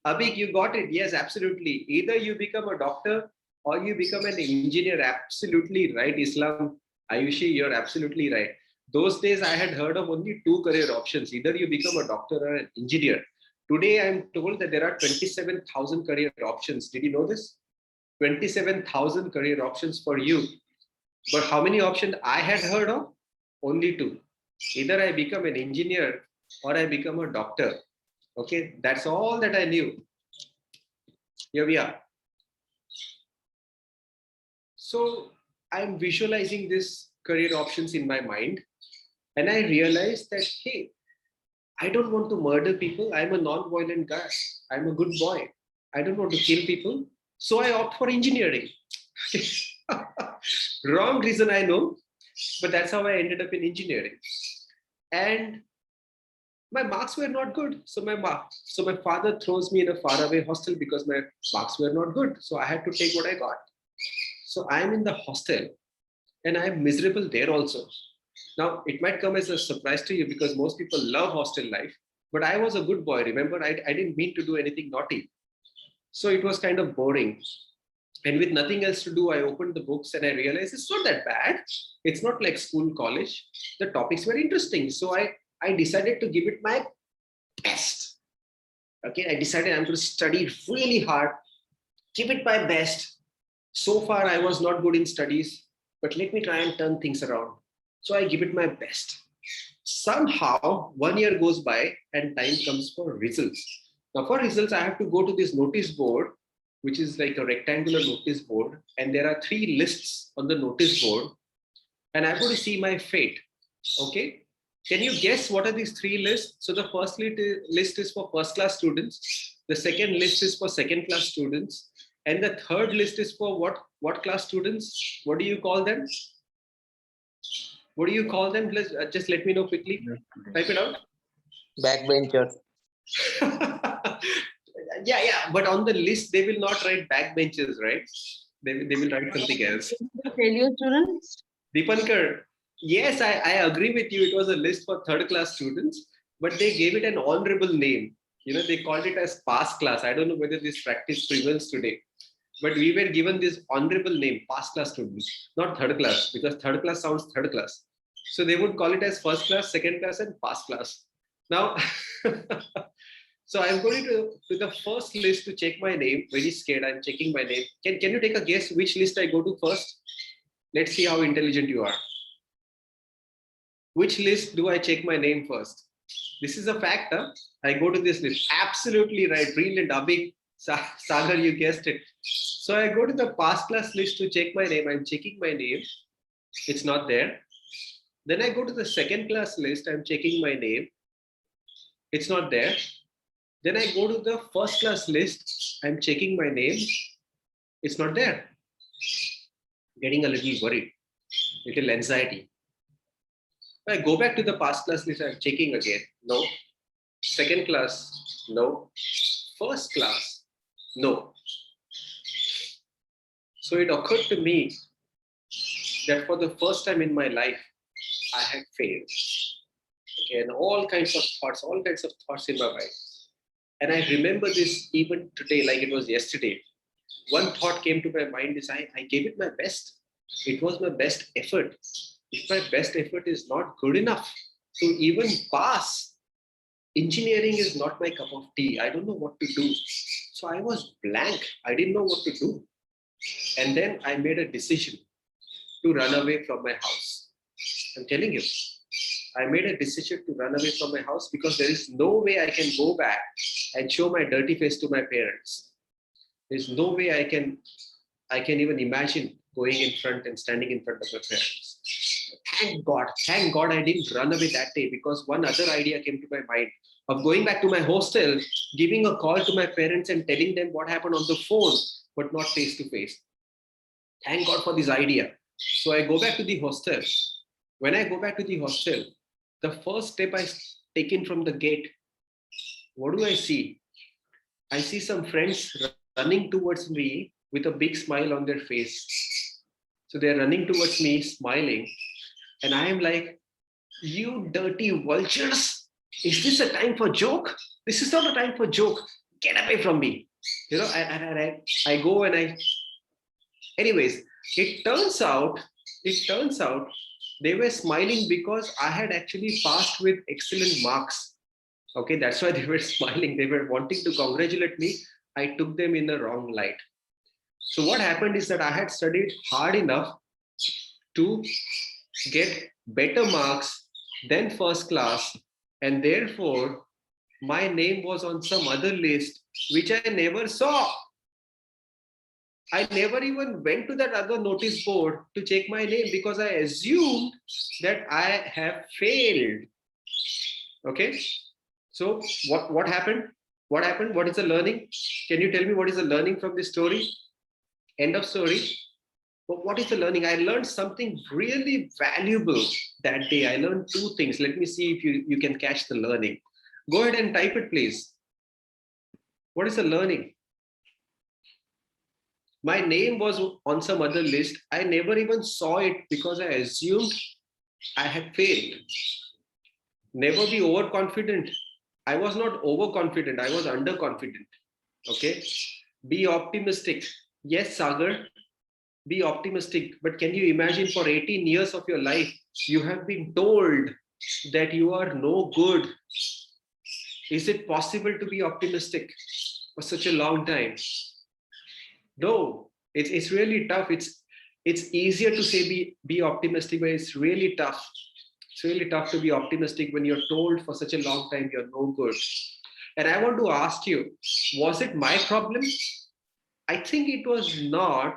Abhik, you got it. Yes, absolutely. Either you become a doctor or you become an engineer. Absolutely right. Islam, Ayushi, you're absolutely right. Those days, I had heard of only two career options. Either you become a doctor or an engineer. Today, I'm told that there are 27,000 career options. Did you know this? 27,000 career options for you. But how many options I had heard of? Only two. Either I become an engineer or I become a doctor. Okay, that's all that I knew. Here we are. So I'm visualizing these career options in my mind. And I realized that, hey, I don't want to murder people. I'm a non-violent guy. I'm a good boy. I don't want to kill people. So I opt for engineering. Wrong reason, I know, but that's how I ended up in engineering. And my marks were not good. So my father throws me in a faraway hostel because my marks were not good. So I had to take what I got. So I'm in the hostel and I'm miserable there also. Now, it might come as a surprise to you because most people love hostel life, but I was a good boy. Remember, I didn't mean to do anything naughty. So it was kind of boring. And with nothing else to do, I opened the books and I realized it's not that bad. It's not like school, college. The topics were interesting. So I decided to give it my best. Okay, I decided I'm going to study really hard, give it my best. So far, I was not good in studies, but let me try and turn things around. So I give it my best. Somehow, 1 year goes by and time comes for results. Now, for results, I have to go to this notice board, which is like a rectangular notice board. And there are 3 lists on the notice board. And I'm going to see my fate. Okay. Can you guess what are these 3 lists? So the first list is for first class students. The second list is for second class students. And the third list is for what class students? What do you call them? What do you call them? Just let me know quickly. Type it out. Backbenchers. Yeah. But on the list, they will not write backbenchers, right? They will write something else. Failure students. Dipankar, yes, I agree with you. It was a list for third class students, but they gave it an honorable name. You know, they called it as pass class. I don't know whether this practice prevails today, but we were given this honorable name, pass class students, not third class, because third class sounds third class. So they would call it as first class, second class, and pass class. Now, so I'm going to the first list to check my name. Very scared. I'm checking my name. Can you take a guess which list I go to first? Let's see how intelligent you are. Which list do I check my name first? This is a fact. Huh? I go to this list. Absolutely right. Brilliant. Abhik, Sagar, you guessed it. So I go to the past class list to check my name. I'm checking my name. It's not there. Then I go to the second class list. I'm checking my name. It's not there. Then I go to the first class list. I'm checking my name. It's not there. Getting a little worried, little anxiety. I go back to the past class list. I'm checking again. No. Second class. No. First class. No. So it occurred to me that for the first time in my life, I had failed. Okay, and all kinds of thoughts in my mind. And I remember this even today, like it was yesterday. One thought came to my mind is I gave it my best. It was my best effort. If my best effort is not good enough to even pass, engineering is not my cup of tea. I don't know what to do. So I was blank. I didn't know what to do. And then I made a decision to run away from my house. I'm telling you, I made a decision to run away from my house because there is no way I can go back and show my dirty face to my parents. There's no way I can even imagine going in front and standing in front of my parents. Thank God I didn't run away that day, because one other idea came to my mind of going back to my hostel, giving a call to my parents and telling them what happened on the phone, but not face to face. Thank God for this idea. So I go back to the hostel. When I go back to the hostel, the first step I taken from the gate, what do I see? I see some friends running towards me with a big smile on their face. So they're running towards me, smiling. And I am like, you dirty vultures, is this a time for joke? This is not a time for joke. Get away from me. You know, I go and anyways, it turns out they were smiling because I had actually passed with excellent marks. Okay, that's why they were smiling. They were wanting to congratulate me. I took them in the wrong light. So what happened is that I had studied hard enough to get better marks than first class, and therefore my name was on some other list which I never saw. I never even went to that other notice board to check my name because I assumed that I have failed. Okay, so what happened? What happened? What is the learning? Can you tell me what is the learning from this story? End of story. But what is the learning? I learned something really valuable that day. I learned two things. Let me see if you can catch the learning. Go ahead and type it, please. What is the learning? My name was on some other list. I never even saw it because I assumed I had failed. Never be overconfident. I was not overconfident. I was underconfident. Okay. Be optimistic. Yes, Sagar. Be optimistic. But can you imagine, for 18 years of your life, you have been told that you are no good. Is it possible to be optimistic for such a long time? No, it's really tough. It's easier to say be optimistic, but it's really tough. It's really tough to be optimistic when you're told for such a long time you're no good. And I want to ask you, was it my problem? I think it was not,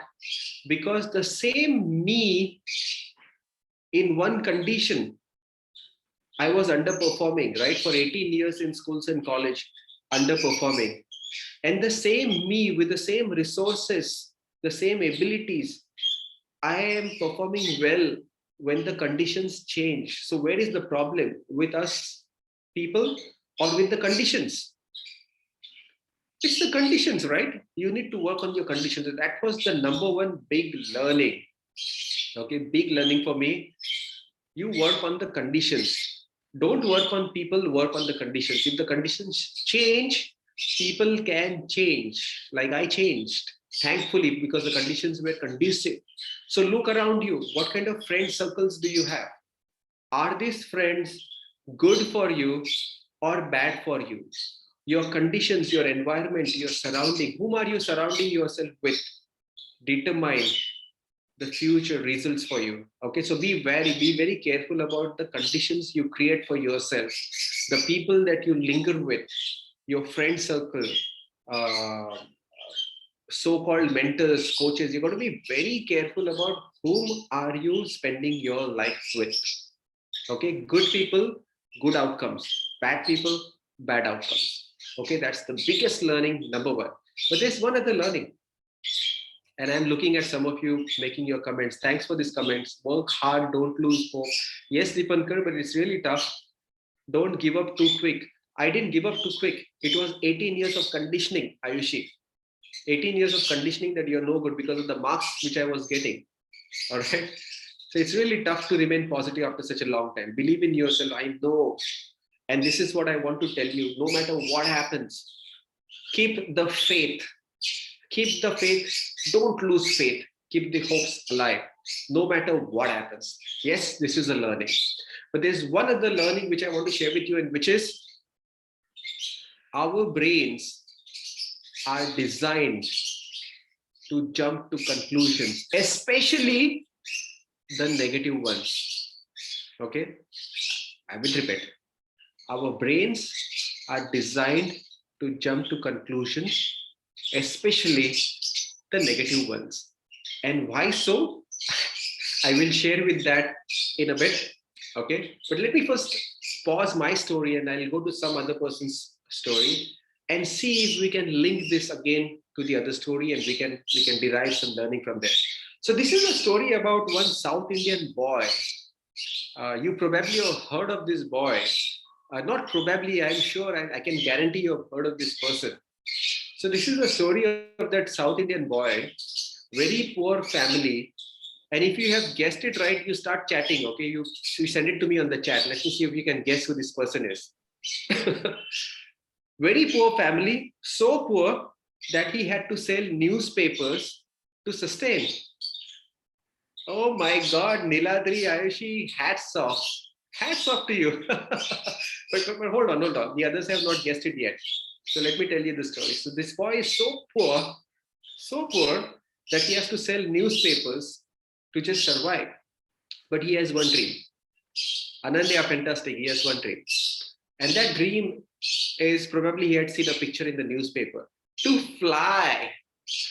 because the same me in one condition, I was underperforming, right? For 18 years in schools and college, underperforming. And the same me with the same resources, the same abilities, I am performing well when the conditions change. So where is the problem? With us people or with the conditions? It's the conditions, right? You need to work on your conditions. That was the number one big learning. Okay, big learning for me. You work on the conditions. Don't work on people, work on the conditions. If the conditions change, people can change. Like I changed, thankfully, because the conditions were conducive. So look around you. What kind of friend circles do you have? Are these friends good for you or bad for you? Your conditions, your environment, your surrounding, whom are you surrounding yourself with, determine the future results for you. Okay, so be very careful about the conditions you create for yourself, the people that you linger with, your friend circle, so-called mentors, coaches. You got to be very careful about whom are you spending your life with. Okay, good people, good outcomes. Bad people, bad outcomes. Okay, that's the biggest learning, number one. But there's one other learning. And I'm looking at some of you making your comments. Thanks for these comments. Work hard, don't lose hope. Yes, Dipankar, but it's really tough. Don't give up too quick. I didn't give up too quick. It was 18 years of conditioning, Ayushi. 18 years of conditioning that you're no good because of the marks which I was getting. All right. So it's really tough to remain positive after such a long time. Believe in yourself. I know. And this is what I want to tell you. No matter what happens, keep the faith. Keep the faith. Don't lose faith. Keep the hopes alive, no matter what happens. Yes, this is a learning. But there's one other learning which I want to share with you, and which is our brains are designed to jump to conclusions, especially the negative ones. Okay, I will repeat. Our brains are designed to jump to conclusions, especially the negative ones. And why so? I will share with that in a bit. Okay, but let me first pause my story and I'll go to some other person's story and see if we can link this again to the other story and we can derive some learning from there. So this is a story about one South Indian boy. You probably have heard of this boy. Not probably, I'm sure, and I can guarantee you have heard of this person. So this is the story of that South Indian boy, very poor family. And if you have guessed it right, you start chatting. Okay, you send it to me on the chat. Let me see if you can guess who this person is. Very poor family, so poor that he had to sell newspapers to sustain. Oh my God, Niladri, Ayushi, hats off. Hats off to you. but hold on. The others have not guessed it yet. So let me tell you the story. So this boy is so poor that he has to sell newspapers to just survive. But he has one dream. Anandya, fantastic. He has one dream. And that dream is probably he had seen a picture in the newspaper to fly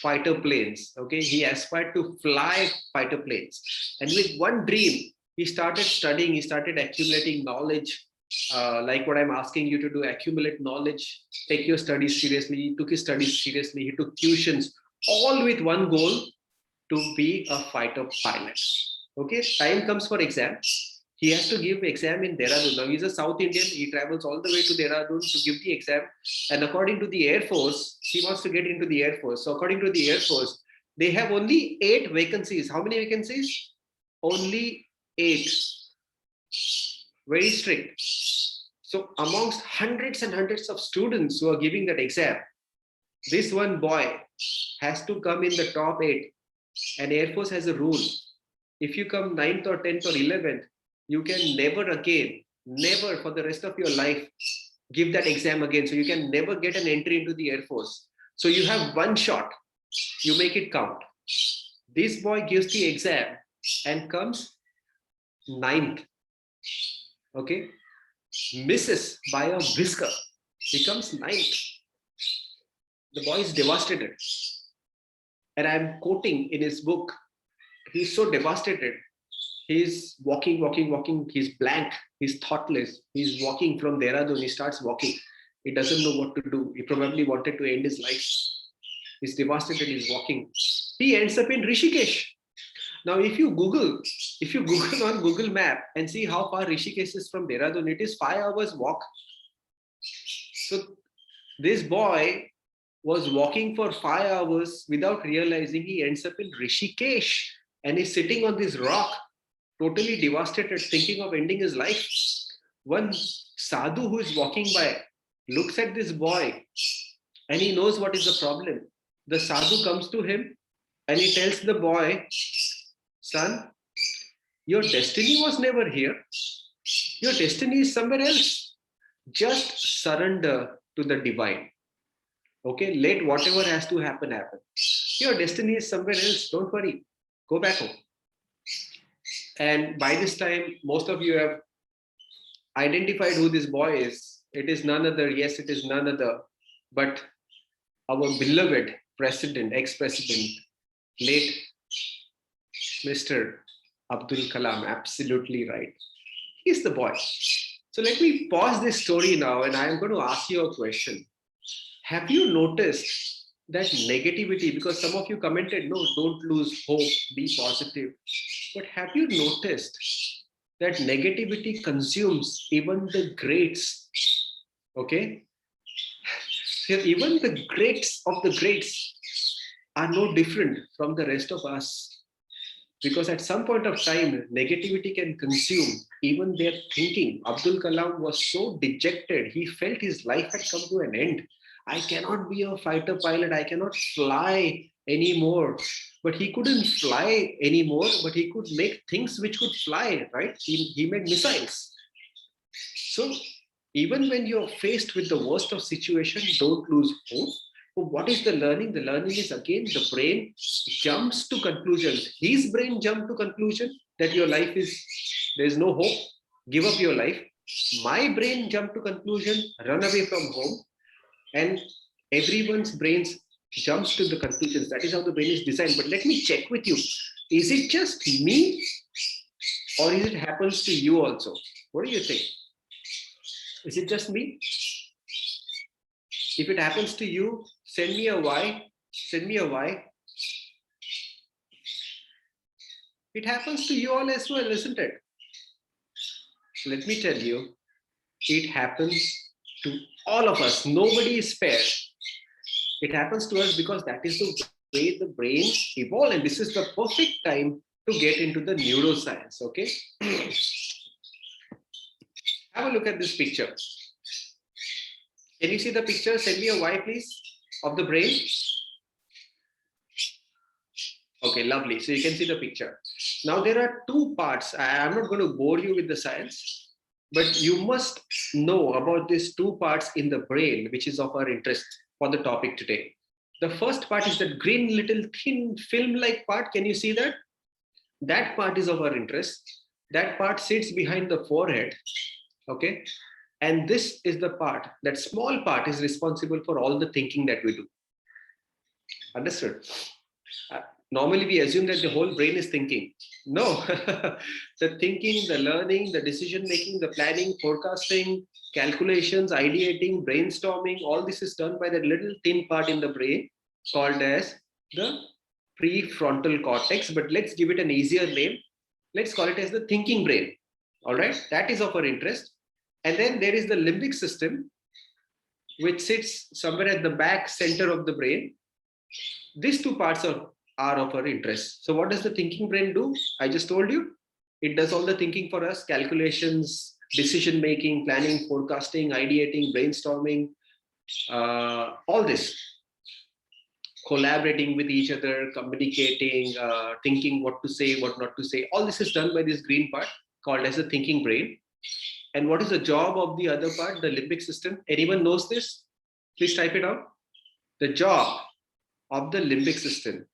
fighter planes. Okay, he aspired to fly fighter planes. And with one dream, he started studying, he started accumulating knowledge. Like what I'm asking you to do, accumulate knowledge, take your studies seriously. He took his studies seriously. He took tuitions, all with one goal, to be a fighter pilot. Okay, time comes for exam. He has to give exam in Dehradun. Now he's a South Indian. He travels all the way to Dehradun to give the exam. And according to the Air Force, he wants to get into the Air Force. So according to the Air Force, they have only 8 vacancies. How many vacancies? Only 8. Very strict. So amongst hundreds and hundreds of students who are giving that exam, this one boy has to come in the top 8. And Air Force has a rule. If you come 9th or 10th or 11th, you can never again, never for the rest of your life, give that exam again. So you can never get an entry into the Air Force. So you have one shot. You make it count. This boy gives the exam and comes 9th. Okay. Misses by a whisker. He comes 9th. The boy is devastated. And I'm quoting in his book. He's so devastated. He's walking. He's blank. He's thoughtless. He's walking from Dehradun. He starts walking. He doesn't know what to do. He probably wanted to end his life. He's devastated. He's walking. He ends up in Rishikesh. Now, if you Google on Google Map and see how far Rishikesh is from Dehradun, it is 5 hours walk. So this boy was walking for 5 hours without realizing he ends up in Rishikesh and is sitting on this rock, totally devastated, thinking of ending his life. One sadhu who is walking by looks at this boy and he knows what is the problem. The sadhu comes to him and he tells the boy, son, your destiny was never here. Your destiny is somewhere else. Just surrender to the divine. Okay, let whatever has to happen, happen. Your destiny is somewhere else. Don't worry. Go back home. And by this time, most of you have identified who this boy is. It is none other, yes, it is none other, but our beloved president, ex-president, late Mr. Abdul Kalam. Absolutely right. He's the boy. So let me pause this story now and I'm going to ask you a question. Have you noticed that negativity, because some of you commented, no, don't lose hope, be positive. But have you noticed that negativity consumes even the greats? Okay. So even the greats of the greats are no different from the rest of us. Because at some point of time, negativity can consume even their thinking. Abdul Kalam was so dejected. He felt his life had come to an end. I cannot be a fighter pilot. I cannot fly anymore. But he couldn't fly anymore, but he could make things which could fly, right? He made missiles. So Even when you're faced with the worst of situation, don't lose hope. But what is the learning? The learning is again the brain jumps to conclusions. His brain jumped to conclusion that your life is, there's no hope, give up your life. My brain jumped to conclusion, run away from home. And everyone's brains jumps to the conclusions. That is how the brain is designed. But let me check with you. Is it just me or is it happens to you also? What do you think? Is it just me? If it happens to you, send me a Y. Send me a Y. It happens to you all as well, isn't it? Let me tell you, it happens to all of us. Nobody is spared. It happens to us because that is the way the brain evolved, and this is the perfect time to get into the neuroscience. Okay. Have a look at this picture. Can you see the picture? Send me a Y, please, of the brain. Okay, lovely. So you can see the picture. Now there are two parts. I'm not going to bore you with the science, but you must know about these two parts in the brain, which is of our interest for the topic today. The first part is that green little thin film-like part. Can you see that? That part is of our interest. That part sits behind the forehead. Okay. And this is the part, that small part is responsible for all the thinking that we do. Understood? Normally we assume that the whole brain is thinking. No, the thinking, the learning, the decision making, the planning, forecasting, calculations, ideating, brainstorming, all this is done by that little thin part in the brain called as the prefrontal cortex. But let's give it an easier name. Let's call it as the thinking brain. All right, that is of our interest. And then there is the limbic system, which sits somewhere at the back center of the brain. These two parts are of our interest. So what does the thinking brain do? I just told you, it does all the thinking for us, calculations, decision making, planning, forecasting, ideating, brainstorming, all this. Collaborating with each other, communicating, thinking what to say, what not to say. All this is done by this green part called as the thinking brain. And what is the job of the other part, the limbic system? Anyone knows this? Please type it out. The job of the limbic system,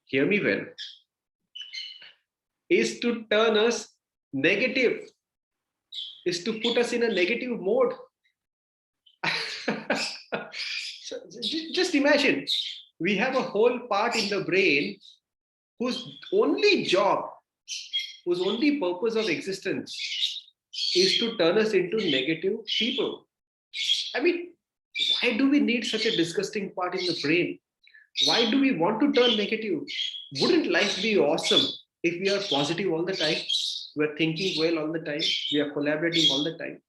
hear me well, is to turn us negative, is to put us in a negative mode. So just imagine, we have a whole part in the brain whose only job, whose only purpose of existence is to turn us into negative people. I mean, why do we need such a disgusting part in the brain? Why do we want to turn negative? Wouldn't life be awesome if we are positive all the time? We're thinking well all the time. We are collaborating all the time.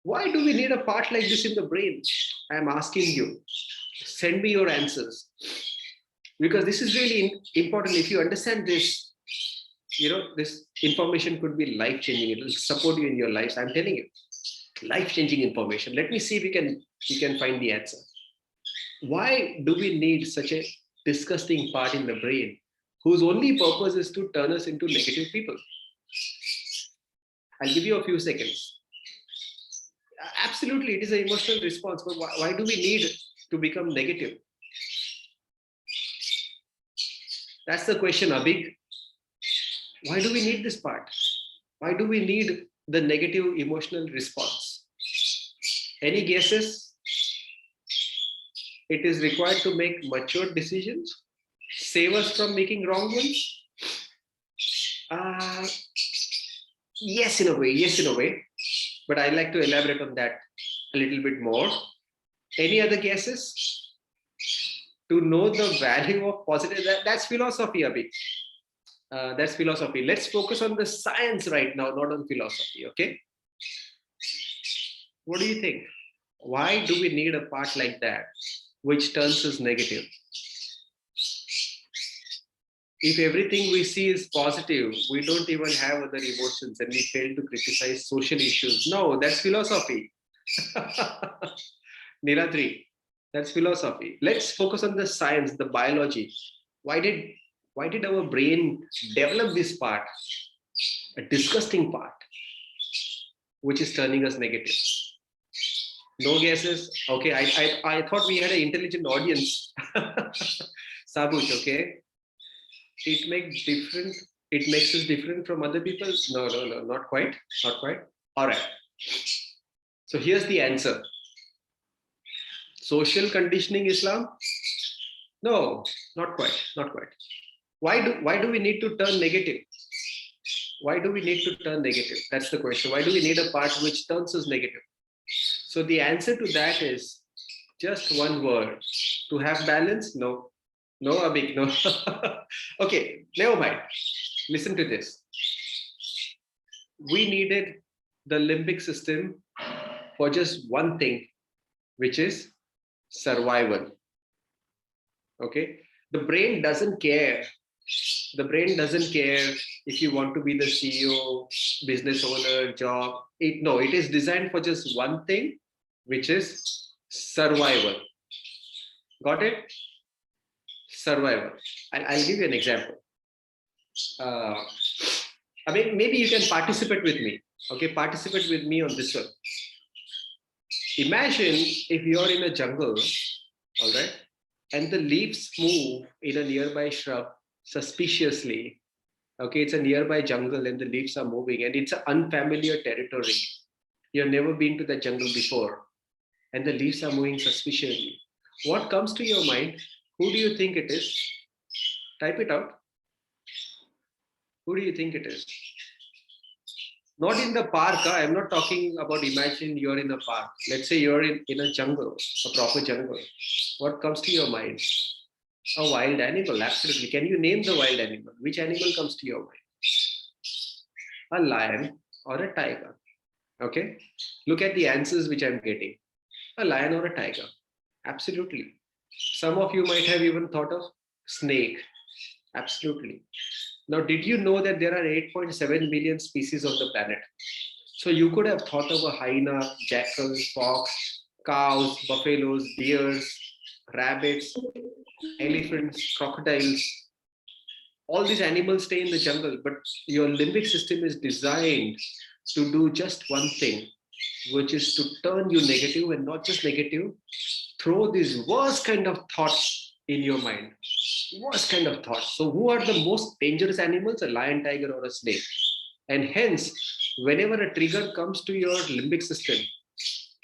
Why do we need a part like this in the brain? I am asking you. Send me your answers. Because this is really important. If you understand this, this information could be life-changing. It will support you in your lives. I'm telling you, life-changing information. Let me see if we can find the answer. Why do we need such a disgusting part in the brain whose only purpose is to turn us into negative people? I'll give you a few seconds. Absolutely, it is an emotional response, but why do we need to become negative? That's the question, Abhig. Why do we need this part? Why do we need the negative emotional response? Any guesses? It is required to make mature decisions, save us from making wrong ones. Yes, in a way. But I'd like to elaborate on that a little bit more. Any other guesses? To know the value of positive, that's philosophy, Abhi. That's philosophy. Let's focus on the science right now, not on philosophy, okay? What do you think? Why do we need a part like that, which turns us negative? If everything we see is positive, we don't even have other emotions and we fail to criticize social issues. No, that's philosophy. Niladri, that's philosophy. Let's focus on the science, the biology. Why did our brain develop this part? A disgusting part. which is turning us negative? No guesses? Okay, I thought we had an intelligent audience. Sabuj, okay. It makes us different from other people? No, not quite. Not quite. All right. So here's the answer. Social conditioning Islam? No, not quite. Not quite. Why do we need to turn negative? Why do we need to turn negative? That's the question. Why do we need a part which turns us negative? So the answer to that is just one word. To have balance? No. No, Abhik, no. Okay, never mind. Listen to this. We needed the limbic system for just one thing, which is survival. Okay, the brain doesn't care. The brain doesn't care if you want to be the CEO, business owner, job. It is designed for just one thing, which is survival. Got it? Survival. I'll give you an example. I mean, maybe you can participate with me. Okay, participate with me on this one. Imagine if you're in a jungle, all right, and the leaves move in a nearby shrub suspiciously. Okay, it's a nearby jungle and the leaves are moving and it's an unfamiliar territory. You've never been to the jungle before and the leaves are moving suspiciously. What comes to your mind? Who do you think it is? Type it out. Who do you think it is? Not in the park. I'm not talking about imagine you're in a park. Let's say you're in a jungle, a proper jungle. What comes to your mind? A wild animal, absolutely. Can you name the wild animal? Which animal comes to your mind? A lion or a tiger. Okay. Look at the answers which I'm getting. A lion or a tiger. Absolutely. Some of you might have even thought of snake. Absolutely. Now, did you know that there are 8.7 billion species on the planet? So you could have thought of a hyena, jackal, fox, cows, buffaloes, deers, rabbits, elephants, crocodiles. All these animals stay in the jungle, but your limbic system is designed to do just one thing, which is to turn you negative, and not just negative, throw these worst kind of thoughts in your mind. Worst kind of thoughts. So who are the most dangerous animals? A lion, tiger, or a snake. And hence, whenever a trigger comes to your limbic system,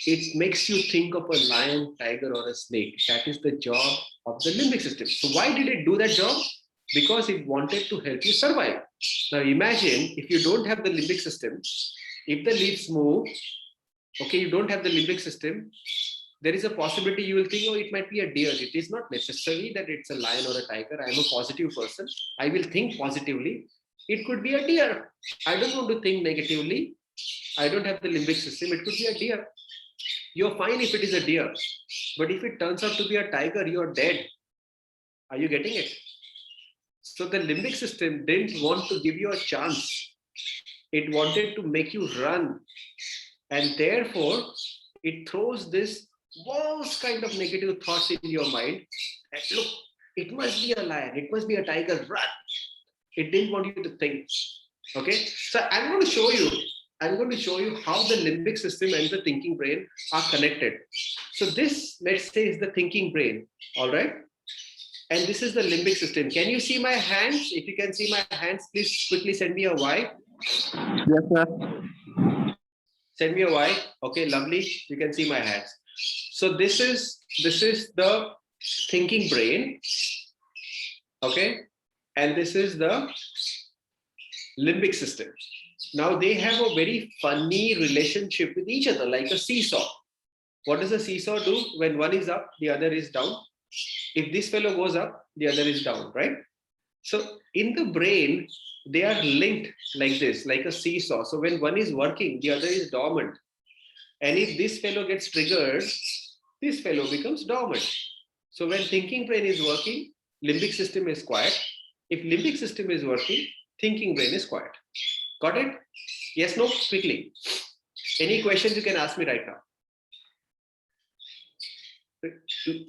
it makes you think of a lion, tiger, or a snake. That is the job of the limbic system. So why did it do that job? Because it wanted to help you survive. Now imagine if you don't have the limbic system, if the leaves move, okay, you don't have the limbic system, there is a possibility you will think, oh, it might be a deer. It is not necessary that it's a lion or a tiger. I'm a positive person. I will think positively. It could be a deer. I don't want to think negatively. I don't have the limbic system. It could be a deer. You're fine if it is a deer. But if it turns out to be a tiger, you're dead. Are you getting it? So the limbic system didn't want to give you a chance. It wanted to make you run. And therefore, it throws this worst kind of negative thoughts in your mind. And look, it must be a lion. It must be a tiger. Run. It didn't want you to think. Okay. So I'm going to show you how the limbic system and the thinking brain are connected. So this, let's say, is the thinking brain. All right. And this is the limbic system. Can you see my hands? If you can see my hands, please quickly send me a Y. Yes, sir. Send me a Y. Okay, lovely. You can see my hands. So this is the thinking brain. Okay. And this is the limbic system. Now they have a very funny relationship with each other, like a seesaw. What does a seesaw do? When one is up, the other is down. If this fellow goes up, the other is down, right? So in the brain, they are linked like this, like a seesaw. So when one is working, the other is dormant. And if this fellow gets triggered, this fellow becomes dormant. So when thinking brain is working, limbic system is quiet. If limbic system is working, thinking brain is quiet. Got it? Yes, no, quickly. Any questions you can ask me right now.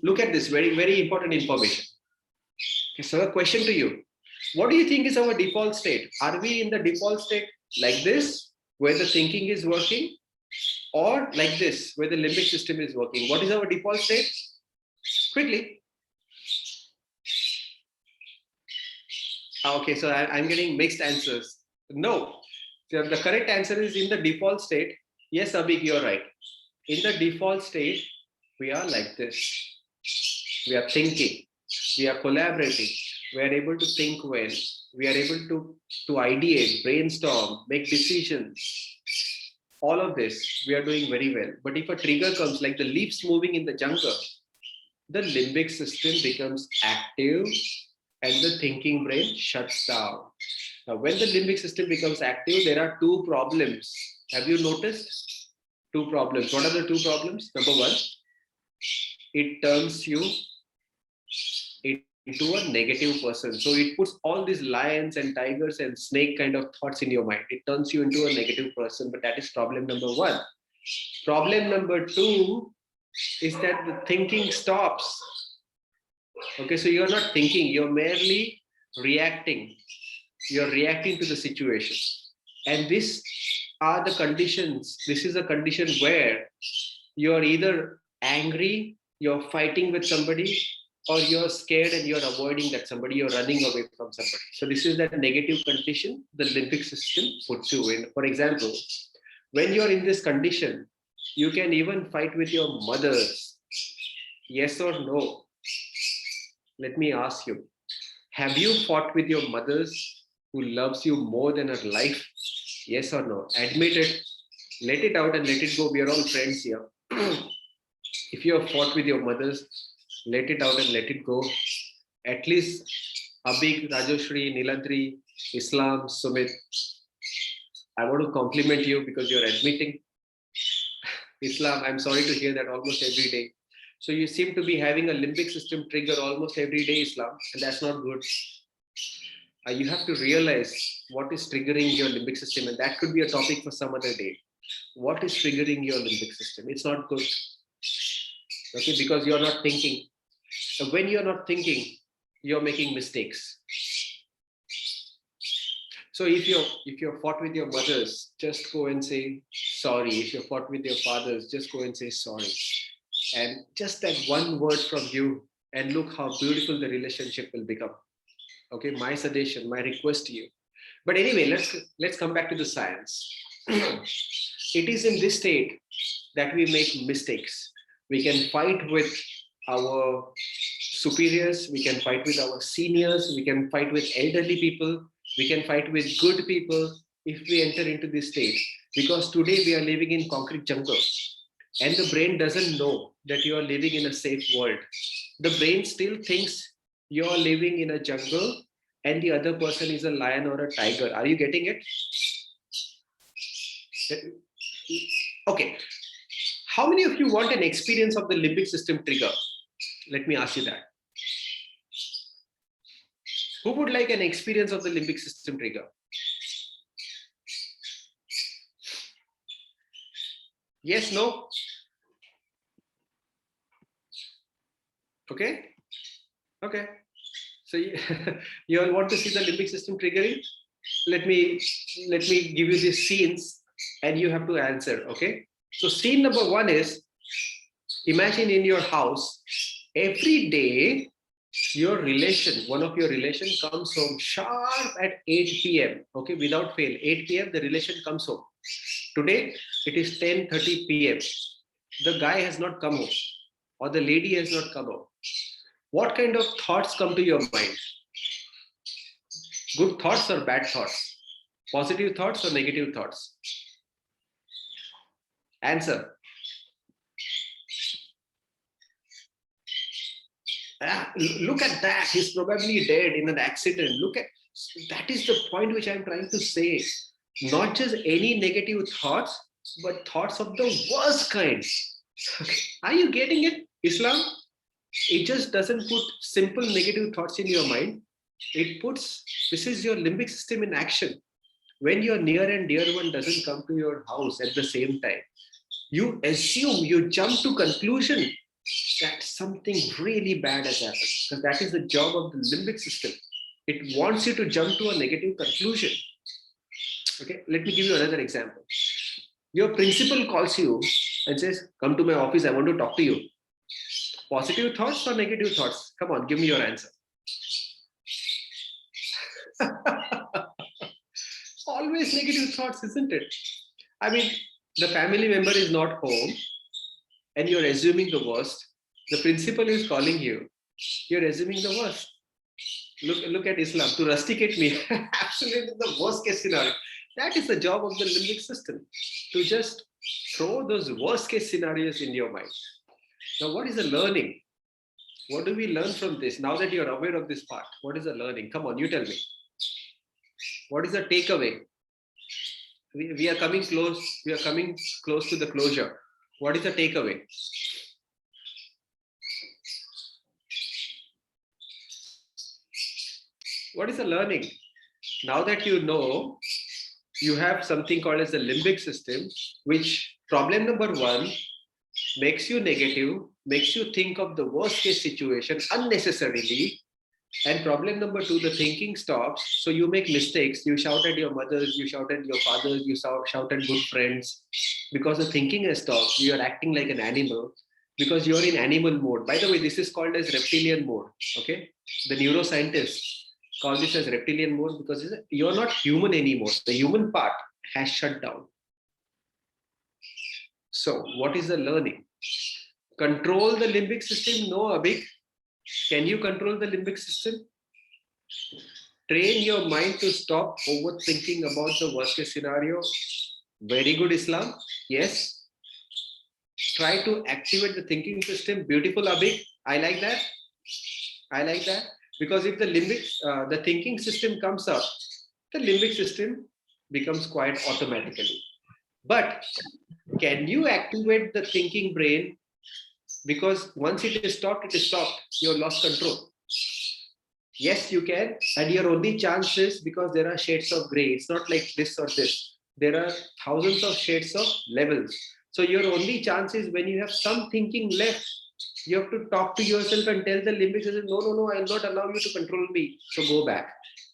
Look at this, very, very important information. Okay, so a question to you. What do you think is our default state? Are we in the default state like this, where the thinking is working? Or like this, where the limbic system is working. What is our default state? Quickly. Okay, so I'm getting mixed answers. No. So the correct answer is in the default state. Yes, Abhik, you're right. In the default state, we are like this. We are thinking. We are collaborating. We are able to think well. We are able to ideate, brainstorm, make decisions. All of this, we are doing very well. But if a trigger comes like the leaves moving in the jungle, the limbic system becomes active and the thinking brain shuts down. Now, when the limbic system becomes active, there are two problems. Have you noticed? Two problems. What are the two problems? Number one, it turns you into a negative person. So it puts all these lions and tigers and snake kind of thoughts in your mind. It turns you into a negative person, but that is problem number one. Problem number two is that the thinking stops. Okay, so you're not thinking, you're merely reacting. You're reacting to the situation. And these are the conditions. This is a condition where you're either angry, you're fighting with somebody, or you're scared and you're avoiding that somebody, you're running away from somebody. So this is that negative condition the limbic system puts you in. For example, when you're in this condition, you can even fight with your mothers. Yes or no? Let me ask you, have you fought with your mothers who loves you more than her life? Yes or no? Admit it, let it out and let it go. We are all friends here. If you have fought with your mothers, let it out and let it go. At least Abhik, Rajoshri, Niladri, Islam, Sumit, I want to compliment you because you're admitting. Islam, I'm sorry to hear that almost every day. So you seem to be having a limbic system trigger almost every day, Islam, and that's not good. You have to realize what is triggering your limbic system, and that could be a topic for some other day. What is triggering your limbic system? It's not good. Okay, because you're not thinking. So when you're not thinking, you're making mistakes. So if you're fought with your mothers, just go and say sorry. If you're fought with your fathers, just go and say sorry. And just that one word from you, and look how beautiful the relationship will become. Okay, my suggestion, my request to you. But anyway, let's come back to the science. It is in this state that we make mistakes. We can fight with our superiors, we can fight with our seniors, we can fight with elderly people, we can fight with good people if we enter into this state. Because today we are living in concrete jungle, and the brain doesn't know that you are living in a safe world. The brain still thinks you're living in a jungle and the other person is a lion or a tiger. Are you getting it? Okay. How many of you want an experience of the limbic system trigger? Let me ask you that. Who would like an experience of the limbic system trigger? Yes, no? Okay. Okay. So you all want to see the limbic system triggering? Let me give you these scenes and you have to answer. Okay. So scene number one is, imagine in your house, every day one of your relation comes home sharp at 8 p.m. Okay, without fail, 8 p.m. the relation comes home. Today it is 10:30 p.m. The guy has not come home or the lady has not come home. What kind of thoughts come to your mind? Good thoughts or bad thoughts? Positive thoughts or negative thoughts? Answer. Look at that. He's probably dead in an accident. Look at that is the point which I'm trying to say. Not just any negative thoughts, but thoughts of the worst kind. Are you getting it, Islam? It just doesn't put simple negative thoughts in your mind. It puts, this is your limbic system in action. When your near and dear one doesn't come to your house at the same time, you assume, you jump to conclusion that something really bad has happened, because that is the job of the limbic system. It wants you to jump to a negative conclusion. Okay, let me give you another example. Your principal calls you and says, come to my office, I want to talk to you. Positive thoughts or negative thoughts? Come on, give me your answer. Always negative thoughts, isn't it? I mean, the family member is not home and you're assuming the worst. The principal is calling you. You're assuming the worst. Look at Islam. To rusticate me, absolutely the worst case scenario. That is the job of the limbic system, to just throw those worst case scenarios in your mind. Now, what is the learning? What do we learn from this? Now that you're aware of this part, what is the learning? Come on, you tell me. What is the takeaway? We are coming close. We are coming close to the closure. What is the takeaway? What is the learning? Now that you know, you have something called as the limbic system, which problem number one makes you negative, makes you think of the worst case situation unnecessarily. And problem number two, the thinking stops. So you make mistakes. You shout at your mothers, you shout at your fathers, you shout at good friends. Because the thinking has stopped, you are acting like an animal because you're in animal mode. By the way, this is called as reptilian mode. Okay. The neuroscientists call this as reptilian mode because you're not human anymore. The human part has shut down. So what is the learning? Control the limbic system? No, Abhik. Can you control the limbic system? Train your mind to stop overthinking about the worst case scenario. Very good, Islam. Yes. Try to activate the thinking system. Beautiful, Abhik. I like that. I like that. Because if the the thinking system comes up, the limbic system becomes quiet automatically. But can you activate the thinking brain? Because once it is stopped, it is stopped. You've lost control. Yes, you can. And your only chance is because there are shades of gray. It's not like this or this. There are thousands of shades of levels. So your only chance is when you have some thinking left, you have to talk to yourself and tell the limbic system, no, I'll not allow you to control me. So go back.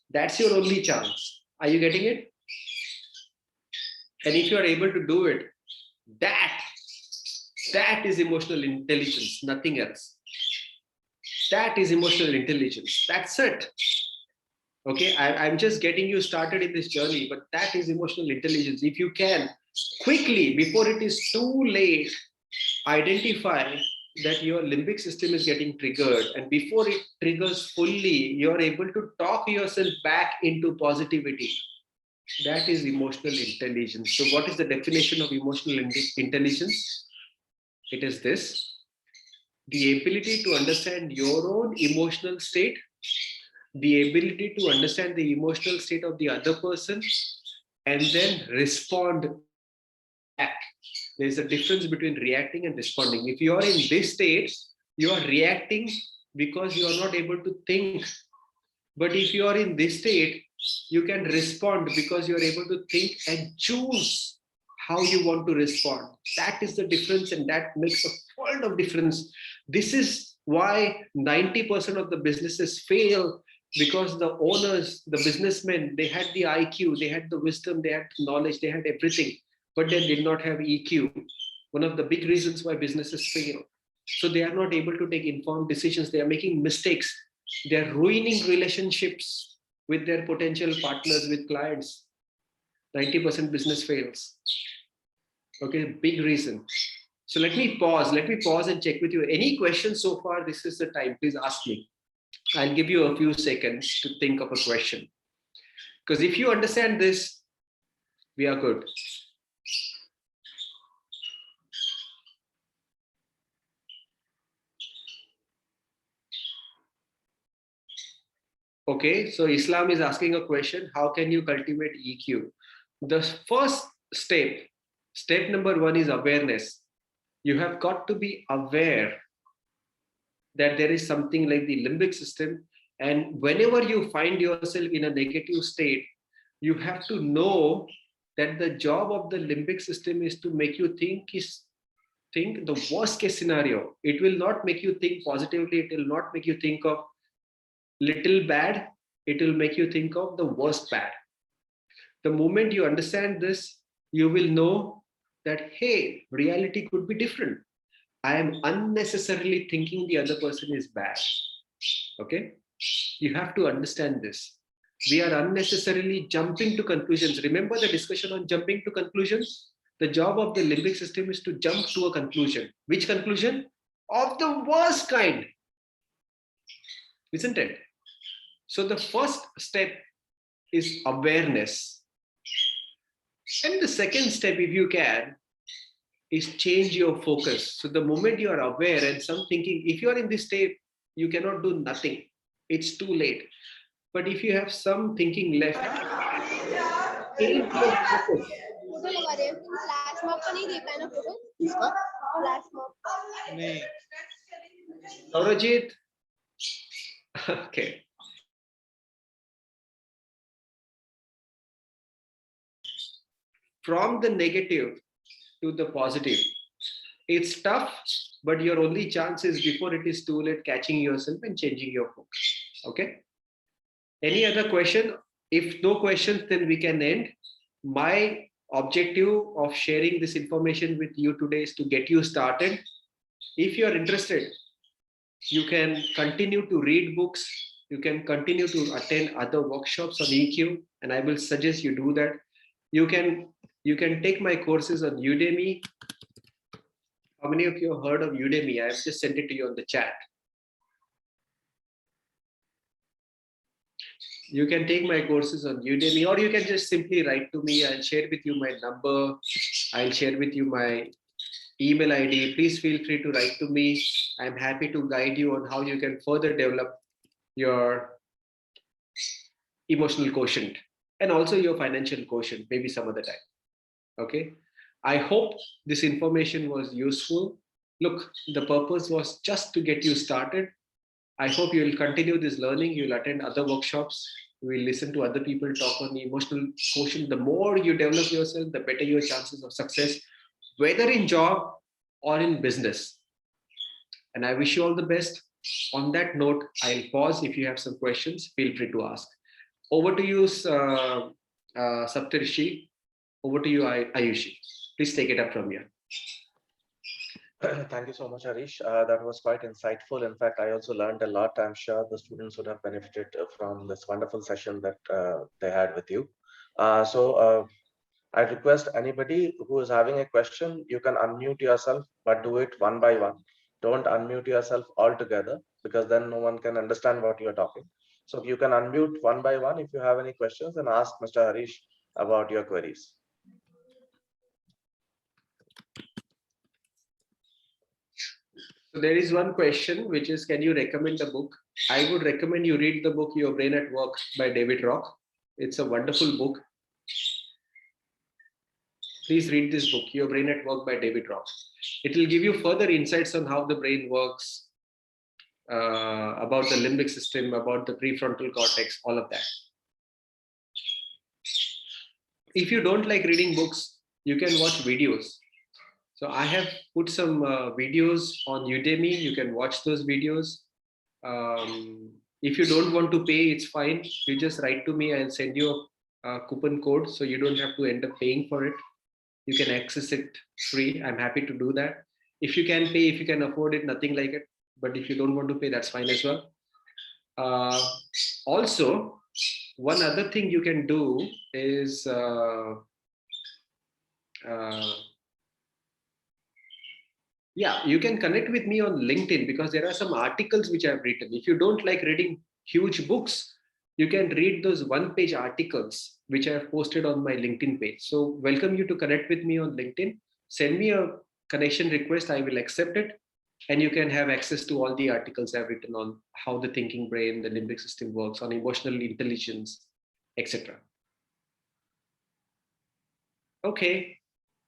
That's your only chance. Are you getting it? And if you are able to do it, that is emotional intelligence, nothing else. That is emotional intelligence. That's it. Okay, I'm just getting you started in this journey, but that is emotional intelligence. If you can quickly, before it is too late, identify that your limbic system is getting triggered, and before it triggers fully, you're able to talk yourself back into positivity. That is emotional intelligence. So what is the definition of emotional intelligence? It is this: the ability to understand your own emotional state, the ability to understand the emotional state of the other person, and then respond back. There's a difference between reacting and responding. If you are in this state, you are reacting because you are not able to think. But if you are in this state, you can respond because you are able to think and choose how you want to respond. That is the difference, and that makes a world of difference. This is why 90% of the businesses fail, because the owners, the businessmen, they had the IQ, they had the wisdom, they had the knowledge, they had everything, but they did not have EQ. One of the big reasons why businesses fail. So they are not able to take informed decisions. They are making mistakes. They are ruining relationships with their potential partners, with clients. 90% business fails. Okay, big reason. So let me pause and check with you. Any questions so far? This is the time. Please ask me. I'll give you a few seconds to think of a question. Because if you understand this, we are good. Okay, so Islam is asking a question: how can you cultivate EQ? The first step number one is awareness. You have got to be aware that there is something like the limbic system, and whenever you find yourself in a negative state, you have to know that the job of the limbic system is to make you think the worst case scenario. It will not make you think positively. It will not make you think of little bad. It will make you think of the worst bad. The moment you understand this, you will know that, hey, reality could be different. I am unnecessarily thinking the other person is bad. Okay? You have to understand this. We are unnecessarily jumping to conclusions. Remember the discussion on jumping to conclusions? The job of the limbic system is to jump to a conclusion. Which conclusion? Of the worst kind. Isn't it? So the first step is awareness. And the second step, if you can, is change your focus. So the moment you are aware and some thinking, if you are in this state, you cannot do nothing. It's too late. But if you have some thinking left, change your focus. Photo लगा रहे हैं flash mob का नहीं देखा है ना photo किसका? Flash mob नहीं. Saurajit. Okay. From the negative to the positive. It's tough, but your only chance is before it is too late, catching yourself and changing your focus. Okay. Any other question? If no questions, then we can end. My objective of sharing this information with you today is to get you started. If you are interested, you can continue to read books. You can continue to attend other workshops on EQ, and I will suggest you do that. You can take my courses on Udemy. How many of you have heard of Udemy? I have just sent it to you on the chat. You can take my courses on Udemy, or you can just simply write to me. I'll share with you my number. I'll share with you my email ID. Please feel free to write to me. I'm happy to guide you on how you can further develop your emotional quotient and also your financial quotient, maybe some other time. Okay. I hope this information was useful. Look, the purpose was just to get you started. I hope you will continue this learning. You'll attend other workshops. You will listen to other people talk on the emotional quotient. The more you develop yourself, the better your chances of success, whether in job or in business. And I wish you all the best. On that note, I'll pause. If you have some questions, feel free to ask. Over to you, Saptarishi. Over to you, Ayushi. Please take it up from here. Thank you so much, Harish. That was quite insightful. In fact, I also learned a lot. I'm sure the students would have benefited from this wonderful session that they had with you. I request anybody who is having a question, you can unmute yourself, but do it one by one. Don't unmute yourself altogether, because then no one can understand what you're talking. So you can unmute one by one if you have any questions and ask Mr. Harish about your queries. So there is one question, which is, can you recommend a book? I would recommend you read the book, Your Brain at Work by David Rock. It's a wonderful book. Please read this book, Your Brain at Work by David Rock. It will give you further insights on how the brain works, about the limbic system, about the prefrontal cortex, all of that. If you don't like reading books, you can watch videos. So I have put some videos on Udemy. You can watch those videos. If you don't want to pay, it's fine. You just write to me. I'll send you a coupon code, so you don't have to end up paying for it. You can access it free. I'm happy to do that. If you can pay, if you can afford it, nothing like it. But if you don't want to pay, that's fine as well. Also, one other thing you can do is you can connect with me on LinkedIn, because there are some articles which I've written. If you don't like reading huge books, you can read those one-page articles which I have posted on my LinkedIn page. So welcome you to connect with me on LinkedIn. Send me a connection request. I will accept it. And you can have access to all the articles I've written on how the thinking brain, the limbic system works, on emotional intelligence, etc. Okay.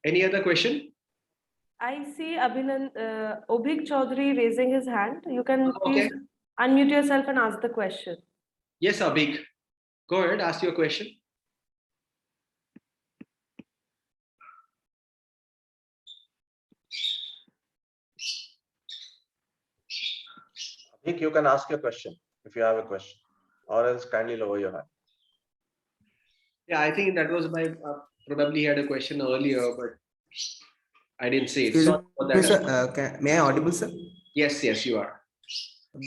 Any other question? I see Obhik Chaudhary raising his hand. You can please unmute yourself and ask the question. Yes, Abhik. Go ahead, ask your question. Abhik, you can ask your question if you have a question, or else kindly lower your hand. Yeah, I think that was my, probably had a question earlier, but I didn't see it. Excuse Sorry for me, that. sir. May I audible, sir? Yes, you are.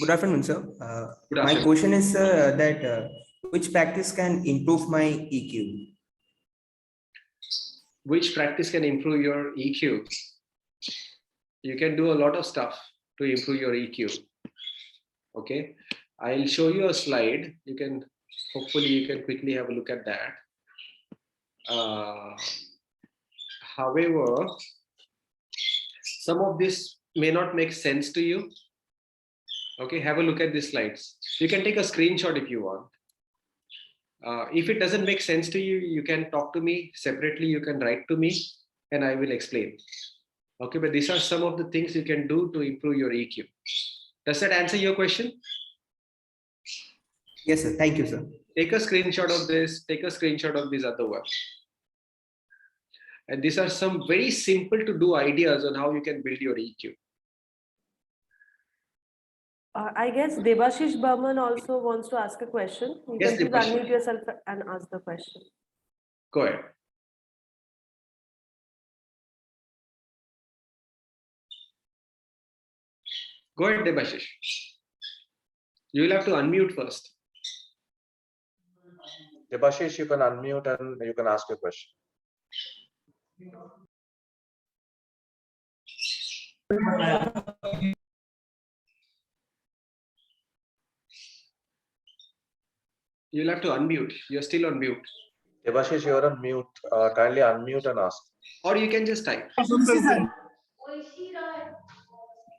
Good afternoon, sir. Good My afternoon. question is, sir, that which practice can improve my EQ? Which practice can improve your EQ? You can do a lot of stuff to improve your EQ. Okay, I'll show you a slide. Hopefully you can quickly have a look at that. However, some of this may not make sense to you. Okay, have a look at these slides. You can take a screenshot if you want. If it doesn't make sense to you, you can talk to me separately. You can write to me and I will explain. Okay, but these are some of the things you can do to improve your EQ. Does that answer your question? Yes, sir. Thank you, sir. Take a screenshot of this, take a screenshot of this other one. And these are some very simple to do ideas on how you can build your EQ. I guess Debashish Burman also wants to ask a question. You Yes, can please Debashish. unmute yourself and ask the question. Go ahead. Go ahead, Debashish. You will have to unmute first. Debashish, you can unmute and you can ask your question. You'll have to unmute. You're still on mute. Debashish, you're on mute. Kindly unmute and ask. Or you can just type.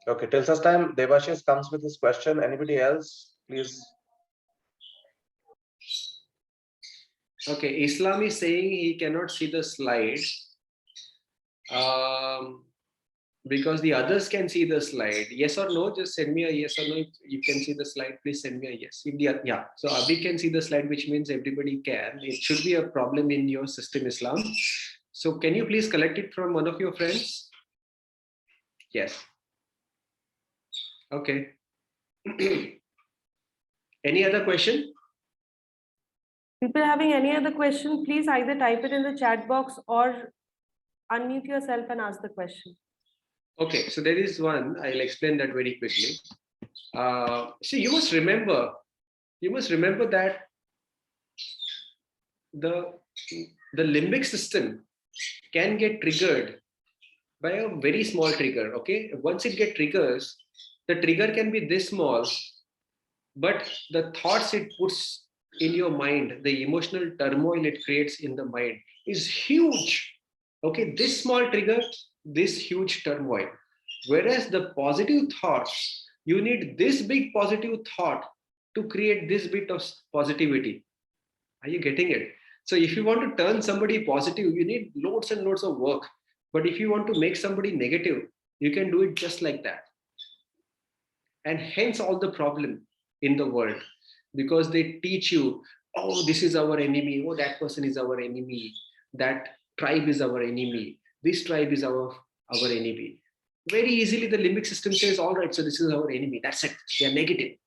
Okay, till such time Debashish comes with his question. Anybody else, please? Okay, Islam is saying he cannot see the slide because the others can see the slide. Yes or no? Just send me a yes or no. If you can see the slide, please send me a yes. Yeah, so Abhi can see the slide, which means everybody can. It should be a problem in your system, Islam. So can you please collect it from one of your friends? Yes. Okay. Any other question? People having any other question, please either type it in the chat box or unmute yourself and ask the question. Okay, so there is one. I'll explain that very quickly. So you must remember that the limbic system can get triggered by a very small trigger. Okay, once it gets triggers, the trigger can be this small, but the thoughts it puts in your mind, the emotional turmoil it creates in the mind is huge. Okay, this small trigger, this huge turmoil. Whereas the positive thoughts, you need this big positive thought to create this bit of positivity. Are you getting it? So if you want to turn somebody positive, you need loads and loads of work. But if you want to make somebody negative, you can do it just like that. And hence all the problem in the world, because they teach you, oh, this is our enemy, oh, that person is our enemy, that tribe is our enemy, this tribe is our enemy. Very easily the limbic system says, all right, so this is our enemy, that's it, they are negative,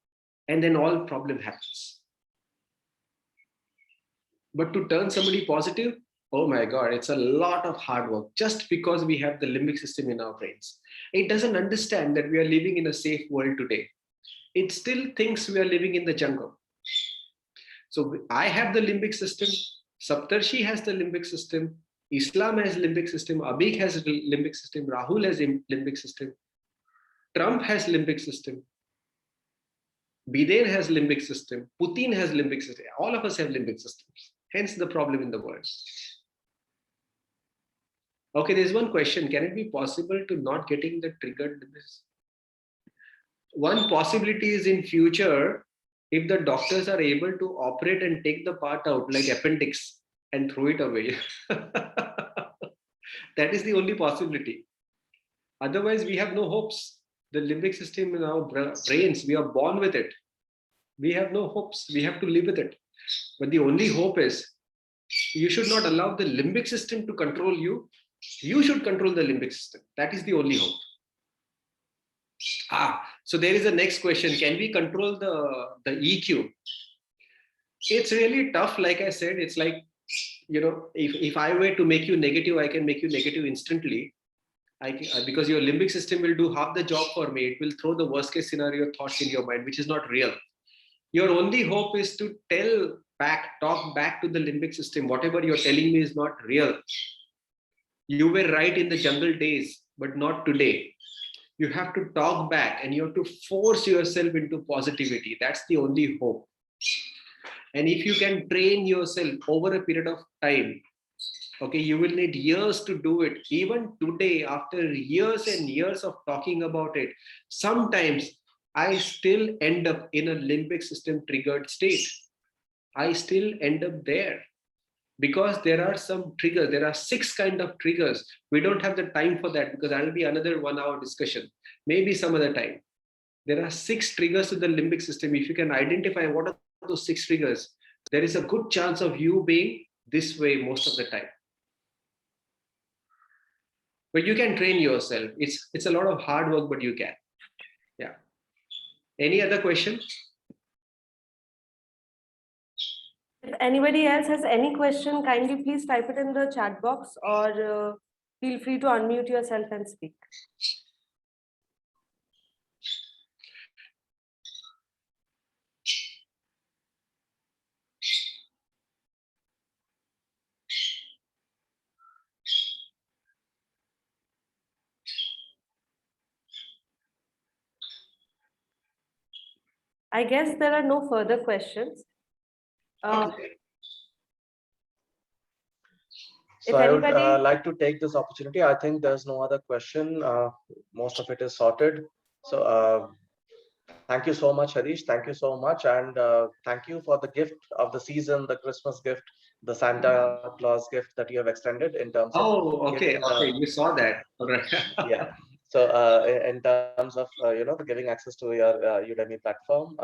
and then all problem happens. But to turn somebody positive, oh my God, it's a lot of hard work, just because we have the limbic system in our brains. It doesn't understand that we are living in a safe world today. It still thinks we are living in the jungle. So I have the limbic system, Saptarshi has the limbic system, Islam has limbic system, Abik has limbic system, Rahul has limbic system, Trump has limbic system, Biden has limbic system, Putin has limbic system. All of us have limbic systems. Hence the problem in the world. Okay, there's one question. Can it be possible to not getting the triggered this? One possibility is in future, if the doctors are able to operate and take the part out like appendix and throw it away. That is the only possibility. Otherwise, we have no hopes. The limbic system in our brains, we are born with it. We have no hopes. We have to live with it. But the only hope is you should not allow the limbic system to control you. You should control the limbic system. That is the only hope. So there is a next question. Can we control the EQ? It's really tough. Like I said, it's like, if I were to make you negative, I can make you negative instantly. Because your limbic system will do half the job for me. It will throw the worst case scenario thoughts in your mind, which is not real. Your only hope is to talk back to the limbic system. Whatever you're telling me is not real. You were right in the jungle days, but not today. You have to talk back and you have to force yourself into positivity. That's the only hope. And if you can train yourself over a period of time, okay, you will need years to do it. Even today, after years and years of talking about it, sometimes I still end up in a limbic system triggered state. I still end up there because there are some triggers. There are 6 kind of triggers. We don't have the time for that because that will be another 1-hour discussion, maybe some other time. There are 6 triggers to the limbic system. If you can identify what are those 6 triggers, there is a good chance of you being this way most of the time. But you can train yourself. It's a lot of hard work, but you can. Yeah. Any other question? If anybody else has any question, kindly please type it in the chat box or feel free to unmute yourself and speak. I guess there are no further questions. Okay. So If I would anybody- like to take this opportunity. I think there's no other question. Most of it is sorted. So thank you so much, Harish. Thank you so much. And thank you for the gift of the season, the Christmas gift, the Santa Claus gift that you have extended in terms of Okay. giving Okay. You saw that. All right. yeah. So in terms of giving access to your Udemy platform,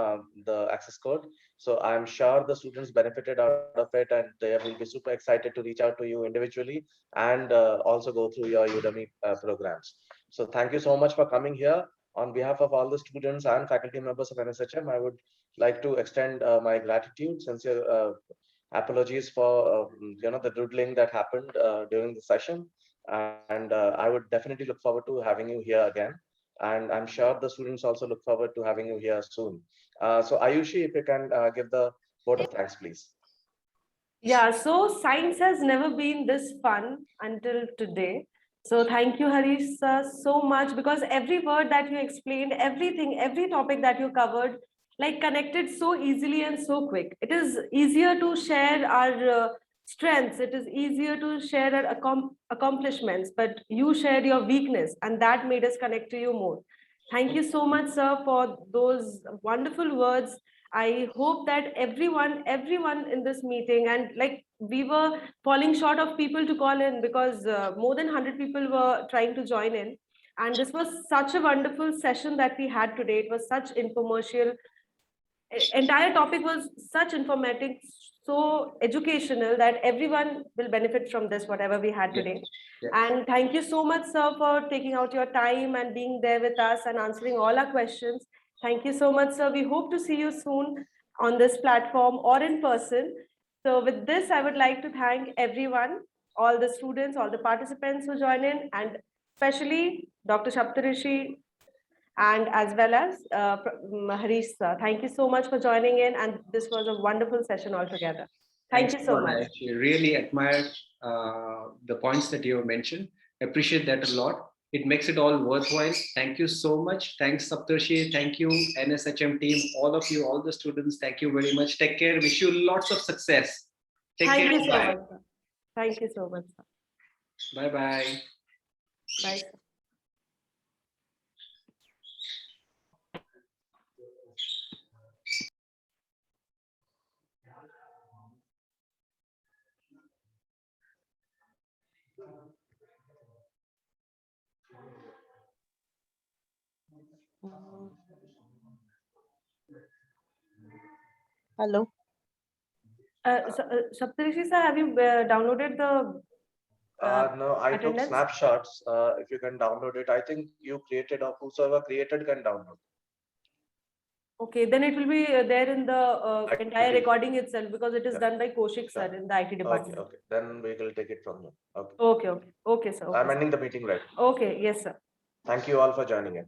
the access code. So I'm sure the students benefited out of it, and they will be super excited to reach out to you individually and also go through your Udemy programs. So thank you so much for coming here. On behalf of all the students and faculty members of NSHM, I would like to extend my gratitude, sincere apologies for the doodling that happened during the session. And I would definitely look forward to having you here again. And I'm sure the students also look forward to having you here soon. So Ayushi, if you can give the vote of thanks, please. Yeah, so science has never been this fun until today. So thank you, Harish sir, so much, because every word that you explained, everything, every topic that you covered, like connected so easily and so quick. It is easier to share our strengths. It is easier to share our accomplishments, but you shared your weakness, and that made us connect to you more. Thank you so much, sir, for those wonderful words. I hope that everyone in this meeting, and like we were falling short of people to call in because more than 100 people were trying to join in. And this was such a wonderful session that we had today. It was such infomercial. Entire topic was such informative, so educational that everyone will benefit from this, whatever we had today. Yeah. And thank you so much, sir, for taking out your time and being there with us and answering all our questions. Thank you so much, sir. We hope to see you soon on this platform or in person. So with this, I would like to thank everyone, all the students, all the participants who join in, and especially Dr. Saptarishi, and as well as Harish sir. Thank you so much for joining in, and this was a wonderful session altogether. Thank you so much. I really admire the points that you have mentioned. Appreciate that a lot. It makes it all worthwhile. Thank you so much. Thanks, Saptarshi. Thank you, NSHM team, all of you, all the students. Thank you very much. Take care. Wish you lots of success. Take Thank care. you so Bye. much, sir. Thank you so much, sir. Bye-bye. Bye, sir. Hello. Saptarishi sir, have you downloaded the No, I took attendance? snapshots. If you can download it, I think you created or whosoever created can download. Okay, then it will be there in the entire IT. recording itself because it is Yeah. done by Kaushik sir in the IT Okay, department. okay. Then we will take it from here. Okay. Okay, okay, okay, sir. I'm Okay, ending the meeting right. okay, yes, sir. Thank you all for joining in.